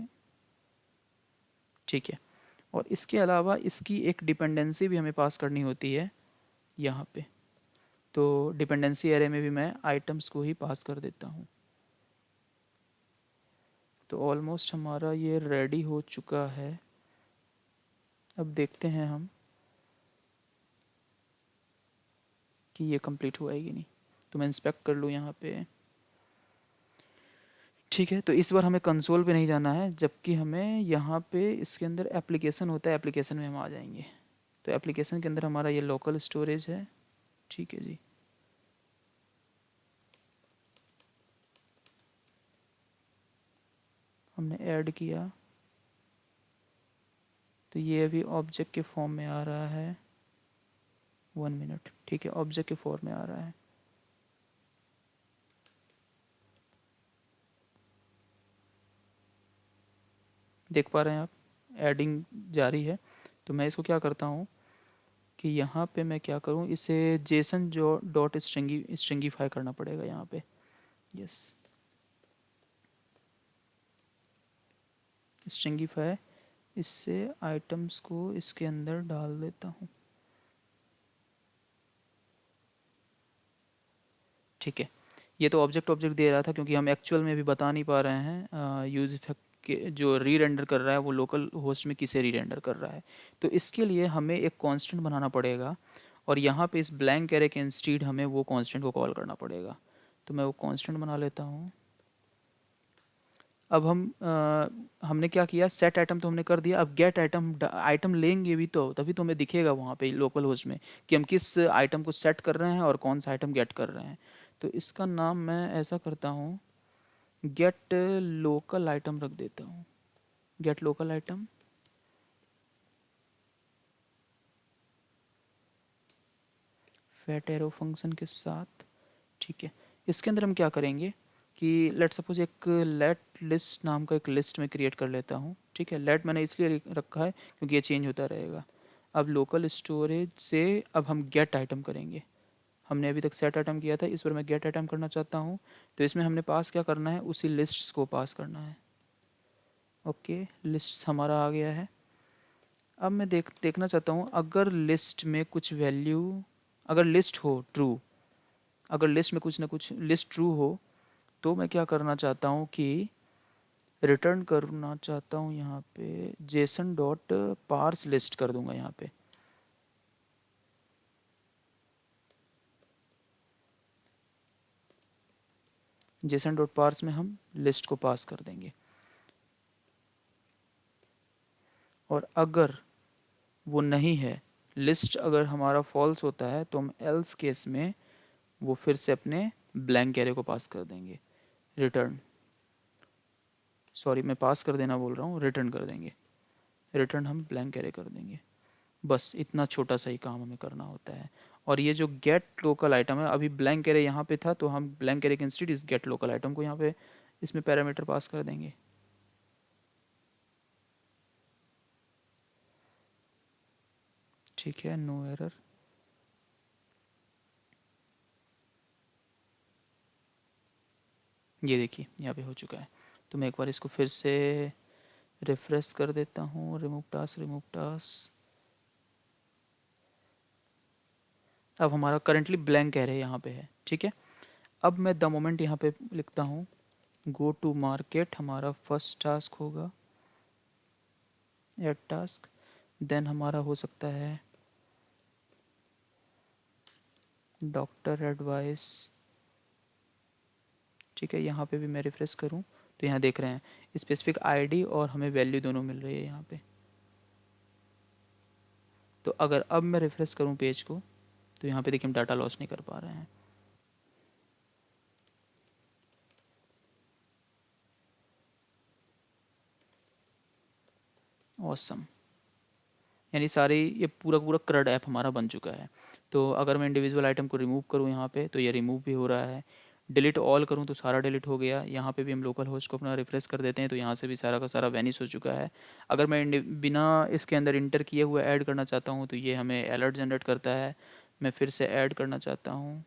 S1: ठीक है। और इसके अलावा इसकी एक डिपेंडेंसी भी हमें पास करनी होती है यहाँ पे। तो डिपेंडेंसी एरे में भी मैं आइटम्स को ही पास कर देता हूँ। तो ऑलमोस्ट हमारा ये रेडी हो चुका है। अब देखते हैं हम कि ये कंप्लीट हुआ है कि नहीं। तो मैं इंस्पेक्ट कर लूँ यहाँ पे, ठीक है। तो इस बार हमें कंसोल पे नहीं जाना है, जबकि हमें यहाँ पे इसके अंदर एप्लीकेशन होता है, एप्लीकेशन में हम आ जाएंगे। तो एप्लीकेशन के अंदर हमारा ये लोकल स्टोरेज है, ठीक है जी। हमने ऐड किया, तो ये अभी ऑब्जेक्ट के फॉर्म में आ रहा है, 1 मिनट, ठीक है ऑब्जेक्ट के फॉर्म में आ रहा है। देख पा रहे हैं आप, एडिंग जारी है। तो मैं इसको क्या करता हूँ कि यहाँ पे मैं क्या करूँ, इसे जेसन जो डॉट स्ट्रिंगीफाई करना पड़ेगा यहाँ पे, यस स्ट्रिंगीफाई। इससे आइटम्स को इसके अंदर डाल देता हूँ, ठीक है। ये तो ऑब्जेक्ट ऑब्जेक्ट दे रहा था क्योंकि हम एक्चुअल में भी बता नहीं पा रहे हैं यूज़ इफेक्ट के जो री रेंडर कर रहा है वो लोकल होस्ट में किसे री रेंडर कर रहा है। तो इसके लिए हमें एक कांस्टेंट बनाना पड़ेगा, और यहाँ पे इस ब्लैंक एरे के इंस्टीड हमें वो कांस्टेंट को कॉल करना पड़ेगा। तो मैं वो कांस्टेंट बना लेता हूँ। अब हमने क्या किया, सेट आइटम तो हमने कर दिया, अब गेट आइटम, आइटम लेंगे भी तो तभी तो हमें दिखेगा वहाँ पे लोकल होस्ट में कि हम किस आइटम को सेट कर रहे हैं और कौन सा आइटम गेट कर रहे हैं। तो इसका नाम मैं ऐसा करता हूँ, गेट लोकल आइटम रख देता हूँ, get local item. Fat arrow function के साथ, ठीक है। इसके अंदर हम क्या करेंगे कि लेट सपोज एक लेट लिस्ट नाम का एक लिस्ट में क्रिएट कर लेता हूँ, ठीक है। लेट मैंने इसलिए रखा है क्योंकि ये चेंज होता रहेगा। अब लोकल स्टोरेज से अब हम गेट आइटम करेंगे। हमने अभी तक सेट आइटम किया था, इस पर मैं गेट आइटम करना चाहता हूँ। तो इसमें हमने पास क्या करना है, उसी लिस्ट्स को पास करना है। ओके, लिस्ट हमारा आ गया है। अब मैं देखना चाहता हूँ अगर लिस्ट में कुछ वैल्यू, अगर लिस्ट हो ट्रू, अगर लिस्ट में कुछ ना कुछ लिस्ट ट्रू हो तो मैं क्या करना चाहता हूँ कि रिटर्न करना चाहता हूँ यहाँ पे जेसन डॉट पार्स लिस्ट कर दूंगा यहाँ पे। जेसन डॉट पार्स में हम लिस्ट को पास कर देंगे। और अगर वो नहीं है, लिस्ट अगर हमारा फॉल्स होता है तो हम एल्स केस में वो फिर से अपने ब्लैंक एरे को पास कर देंगे। रिटर्न, सॉरी मैं पास कर देना बोल रहा हूँ, रिटर्न कर देंगे। रिटर्न हम ब्लैंक एरे कर देंगे। बस इतना छोटा सा ही काम हमें करना होता है। और ये जो गेट लोकल आइटम है, अभी ब्लैंक एरे यहाँ पे था तो हम ब्लैंक एरे के इंस्टेड इस गेट लोकल आइटम को यहाँ पे इसमें पैरामीटर पास कर देंगे। ठीक है, नो एरर। ये देखिए यहाँ पे हो चुका है। तो मैं एक बार इसको फिर से रिफ्रेश कर देता हूँ, रिमूव टास्क, रिमूव टास्क। अब हमारा करंटली ब्लैंक एरे यहाँ पे है, ठीक है। अब मैं द मोमेंट यहाँ पे लिखता हूँ गो टू मार्केट, हमारा फर्स्ट टास्क होगा एड टास्क। देन हमारा हो सकता है डॉक्टर एडवाइस, ठीक है। यहाँ पे भी मैं रिफ्रेश करूँ तो यहाँ देख रहे हैं स्पेसिफिक आईडी और हमें वैल्यू दोनों मिल रही है यहाँ पे। तो अगर अब मैं रिफ्रेश करूँ पेज को तो यहाँ पे देखिए हम डाटा लॉस नहीं कर पा रहे हैं। ऑसम, यानी सारी ये पूरा पूरा क्रड ऐप हमारा बन चुका है। तो अगर मैं इंडिविजुअल आइटम को रिमूव करूँ यहाँ पे तो ये रिमूव भी हो रहा है। डिलीट ऑल करूँ तो सारा डिलीट हो गया। यहाँ पे भी हम लोकल होस्ट को अपना रिफ्रेश कर देते हैं तो यहाँ से भी सारा का सारा वैनिश हो चुका है। अगर मैं बिना इसके अंदर इंटर किए हुए ऐड करना चाहता हूँ तो ये हमें अलर्ट जनरेट करता है। मैं फिर से ऐड करना चाहता हूँ,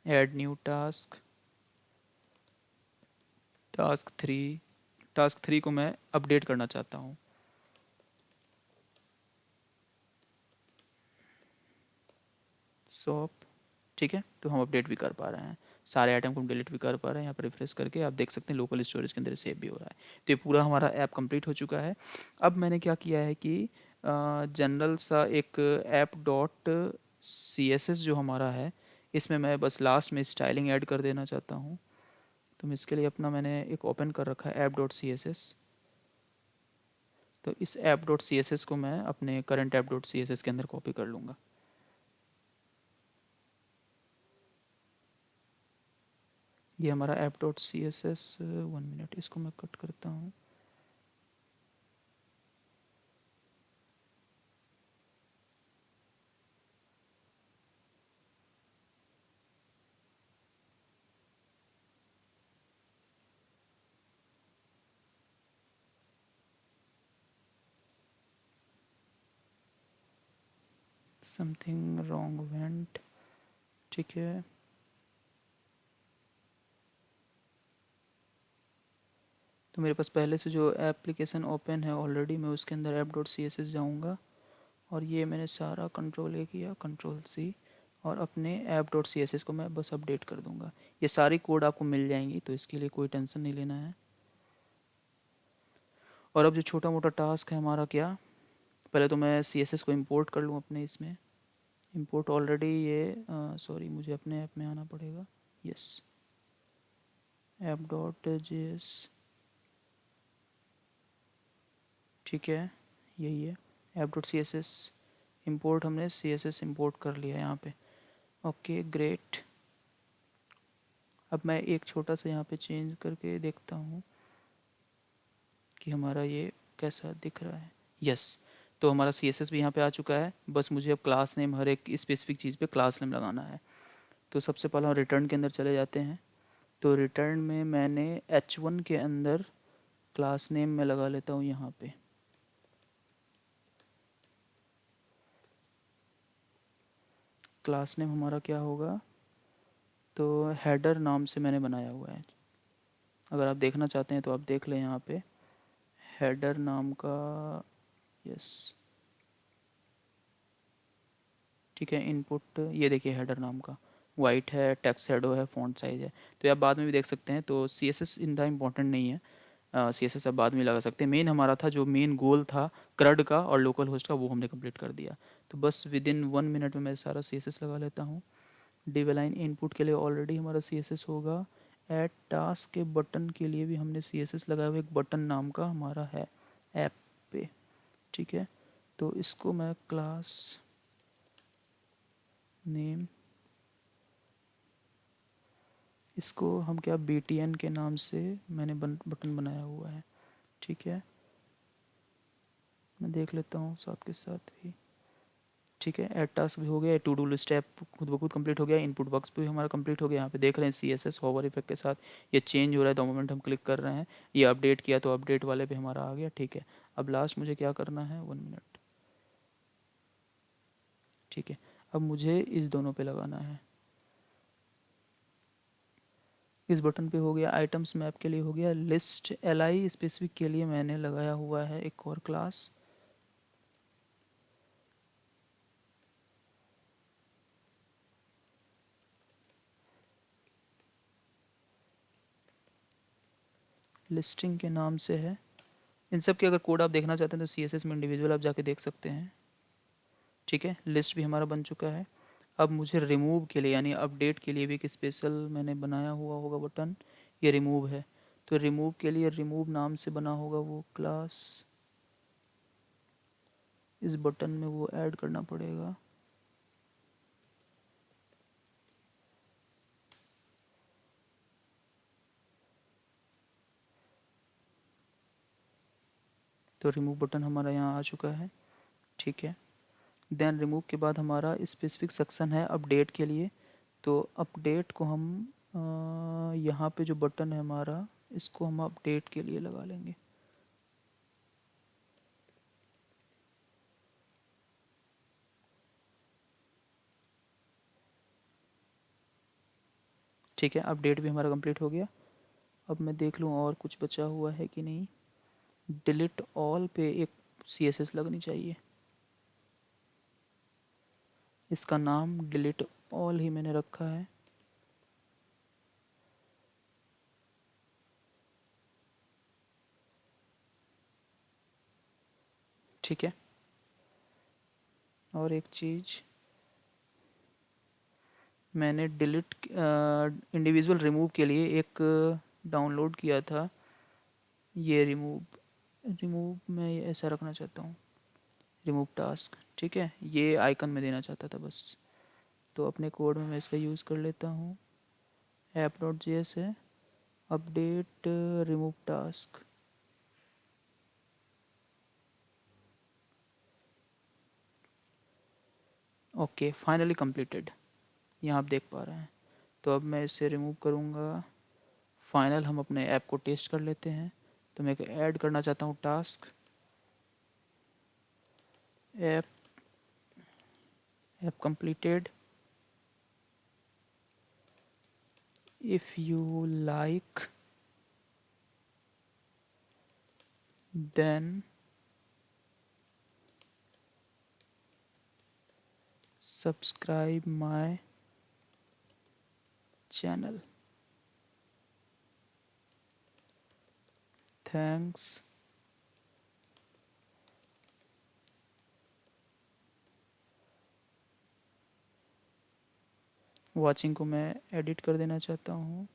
S1: add new task, task 3। Task 3 को मैं अपडेट करना चाहता हूँ। शॉप, ठीक है। तो हम अपडेट भी कर पा रहे हैं, सारे आइटम को हम डिलीट भी कर पा रहे हैं। यहाँ पर रिफ्रेश करके आप देख सकते हैं लोकल स्टोरेज के अंदर सेव भी हो रहा है। तो ये पूरा हमारा ऐप कंप्लीट हो चुका है। अब मैंने क्या किया है कि जनरल सा एक app dot C S S जो हमारा है, इसमें मैं बस लास्ट में स्टाइलिंग ऐड कर देना चाहता हूँ। तो मैं इसके लिए अपना मैंने एक ओपन कर रखा है app dot C S S. तो इस app dot C S S को मैं अपने current app dot C S S के अंदर कॉपी कर लूँगा। ये हमारा app dot C S S, 1 minute, इसको मैं कट करता हूँ। समथिंग रॉन्ग वेंट, ठीक है। तो मेरे पास पहले से जो एप्लीकेशन ओपन है ऑलरेडी, मैं उसके अंदर app dot C S S जाऊँगा और ये मैंने सारा कंट्रोल ए किया, कंट्रोल सी, और अपने app dot C S S को मैं बस अपडेट कर दूँगा। ये सारी कोड आपको मिल जाएंगी तो इसके लिए कोई टेंशन नहीं लेना है। और अब जो छोटा मोटा टास्क है हमारा, क्या पहले तो मैं CSS को इंपोर्ट कर लूँ अपने इसमें। इंपोर्ट ऑलरेडी ये सॉरी, मुझे अपने ऐप में आना पड़ेगा। यस, app.js, ठीक है, यही है app.css। इंपोर्ट, हमने CSS इंपोर्ट कर लिया यहाँ पे। Okay great. अब मैं एक छोटा सा यहाँ पे चेंज करके देखता हूँ कि हमारा ये कैसा दिख रहा है। यस, तो हमारा CSS भी यहाँ पे आ चुका है। बस मुझे अब क्लास नेम, हर एक स्पेसिफिक चीज़ पे क्लास नेम लगाना है। तो सबसे पहले हम रिटर्न के अंदर चले जाते हैं। तो रिटर्न में मैंने H1 के अंदर क्लास नेम में लगा लेता हूँ यहाँ पे। क्लास नेम हमारा क्या होगा, तो हेडर नाम से मैंने बनाया हुआ है। अगर आप देखना चाहते हैं तो आप देख लें यहाँ पे हेडर नाम का। यस, ठीक है। इनपुट ये देखिए हेडर नाम का वाइट है, टेक्स्ट शैडो है, फ़ॉन्ट साइज़ है। तो ये आप बाद में भी देख सकते हैं। तो CSS इतना इम्पोर्टेंट नहीं है, CSS आप बाद में लगा सकते हैं। मेन हमारा था, जो मेन गोल था क्रड का और लोकल होस्ट का, वो हमने कंप्लीट कर दिया। तो बस विद इन 1 मिनट में मैं सारा CSS लगा लेता हूँ। डिव लाइन इनपुट के लिए ऑलरेडी हमारा CSS होगा। ऐड टास्क के बटन के लिए भी हमने CSS लगाया हुआ, एक बटन नाम का हमारा है ऐप पे, ठीक है। तो इसको मैं क्लास नेम, इसको हम क्या BTN के नाम से मैंने बटन बनाया हुआ है, ठीक है। मैं देख लेता हूँ साथ के साथ ही, ठीक है। ऐड टास्क भी हो गया, टू डू लिस्ट ऐप खुद ब खुद कंप्लीट हो गया, इनपुट बॉक्स भी हमारा कंप्लीट हो गया। यहाँ पे देख रहे हैं CSS होवर इफेक्ट के साथ ये चेंज हो रहा है। द मोमेंट हम क्लिक कर रहे हैं, ये अपडेट किया तो अपडेट वाले पे हमारा आ गया, ठीक है। अब लास्ट मुझे क्या करना है, 1 मिनट, ठीक है। अब मुझे इस दोनों पे लगाना है। इस बटन पे हो गया, आइटम्स मैप के लिए हो गया, लिस्ट LI स्पेसिफिक के लिए मैंने लगाया हुआ है एक और क्लास। लिस्टिंग के नाम से है। इन सब के अगर कोड आप देखना चाहते हैं तो CSS में इंडिविजुअल आप जाके देख सकते हैं, ठीक है। लिस्ट भी हमारा बन चुका है। अब मुझे रिमूव के लिए यानी अपडेट के लिए भी एक स्पेशल मैंने बनाया हुआ होगा बटन, ये रिमूव है। तो रिमूव के लिए रिमूव नाम से बना होगा वो क्लास, इस बटन में वो ऐड करना पड़ेगा। तो रिमूव बटन हमारा यहाँ आ चुका है, ठीक है। देन रिमूव के बाद हमारा स्पेसिफिक सेक्शन है अपडेट के लिए। तो अपडेट को हम यहाँ पे जो बटन है हमारा, इसको हम अपडेट के लिए लगा लेंगे, ठीक है। अपडेट भी हमारा कंप्लीट हो गया। अब मैं देख लूँ और कुछ बचा हुआ है कि नहीं। डिलीट ऑल पे एक CSS लगनी चाहिए, इसका नाम डिलीट ऑल ही मैंने रखा है, ठीक है। और एक चीज़ मैंने डिलीट इंडिविजुअल रिमूव के लिए एक डाउनलोड किया था, ये रिमूव, रिमूव मैं ये ऐसा रखना चाहता हूँ, रिमूव टास्क, ठीक है। ये आइकन में देना चाहता था बस। तो अपने कोड में मैं इसका यूज़ कर लेता हूँ। app.js है, update remove task, okay finally completed, यहाँ आप देख पा रहे हैं। तो अब मैं इसे रिमूव करूँगा। फाइनल हम अपने ऐप को टेस्ट कर लेते हैं। तो मैं ऐड करना चाहता हूँ task, app, app completed, if you like then subscribe my channel, thanks watching को मैं एडिट कर देना चाहता हूँ।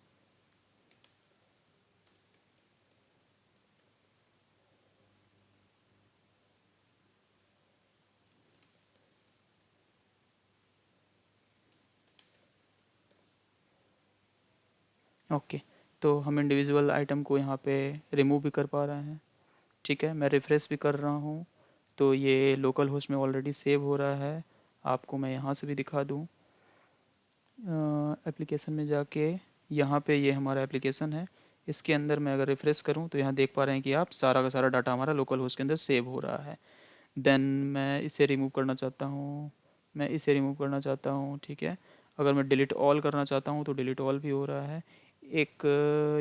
S1: ओके, तो हम इंडिविजुअल आइटम को यहाँ पे रिमूव भी कर पा रहे हैं। ठीक है, मैं रिफ़्रेश भी कर रहा हूँ तो ये लोकल होस्ट में ऑलरेडी सेव हो रहा है। आपको मैं यहाँ से भी दिखा दूँ, एप्लीकेशन में जाके यहाँ पे ये हमारा एप्लीकेशन है, इसके अंदर मैं अगर रिफ़्रेश करूँ तो यहाँ देख पा रहे हैं कि आप सारा का सारा डाटा हमारा लोकल होस्ट के अंदर सेव हो रहा है। देन मैं इसे रिमूव करना चाहता हूँ, मैं इसे रिमूव करना चाहता हूँ। ठीक है, अगर मैं डिलीट ऑल करना चाहता हूँ तो डिलीट ऑल भी हो रहा है। एक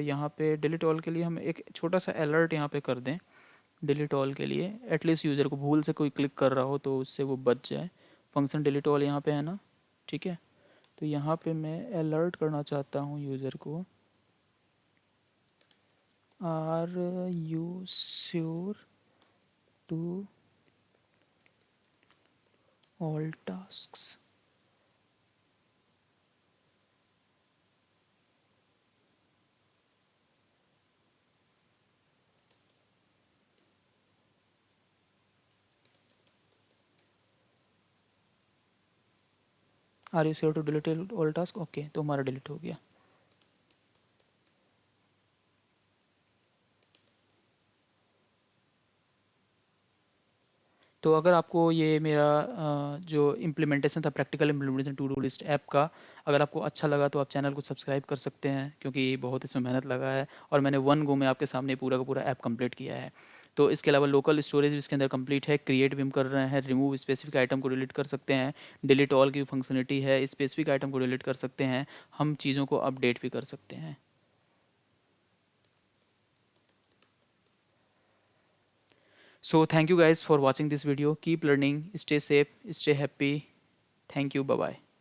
S1: यहाँ पे डिलीट ऑल के लिए हम एक छोटा सा अलर्ट यहाँ पे कर दें डिलीट ऑल के लिए, एटलीस्ट यूज़र को भूल से कोई क्लिक कर रहा हो तो उससे वो बच जाए। फंक्शन डिलीट ऑल यहाँ पे है ना, ठीक है। तो यहाँ पे मैं अलर्ट करना चाहता हूँ यूज़र को, are you sure to all tasks. Are you sure to delete all task, okay, तो हमारा डिलीट हो गया। तो अगर आपको ये मेरा जो इम्प्लीमेंटेशन था, practical implementation to do list app का, अगर आपको अच्छा लगा तो आप चैनल को सब्सक्राइब कर सकते हैं, क्योंकि बहुत इसमें मेहनत लगा है और मैंने वन गो में आपके सामने पूरा का पूरा ऐप कंप्लीट किया है। तो इसके अलावा लोकल स्टोरेज भी इसके अंदर कंप्लीट है, क्रिएट भी हम कर रहे हैं, रिमूव स्पेसिफिक आइटम को डिलीट कर सकते हैं, डिलीट ऑल की फंक्शनलिटी है, स्पेसिफिक आइटम को डिलीट कर सकते हैं, हम चीज़ों को अपडेट भी कर सकते हैं। So thank you guys for watching this video. Keep learning, stay safe, stay happy. Thank you, bye bye.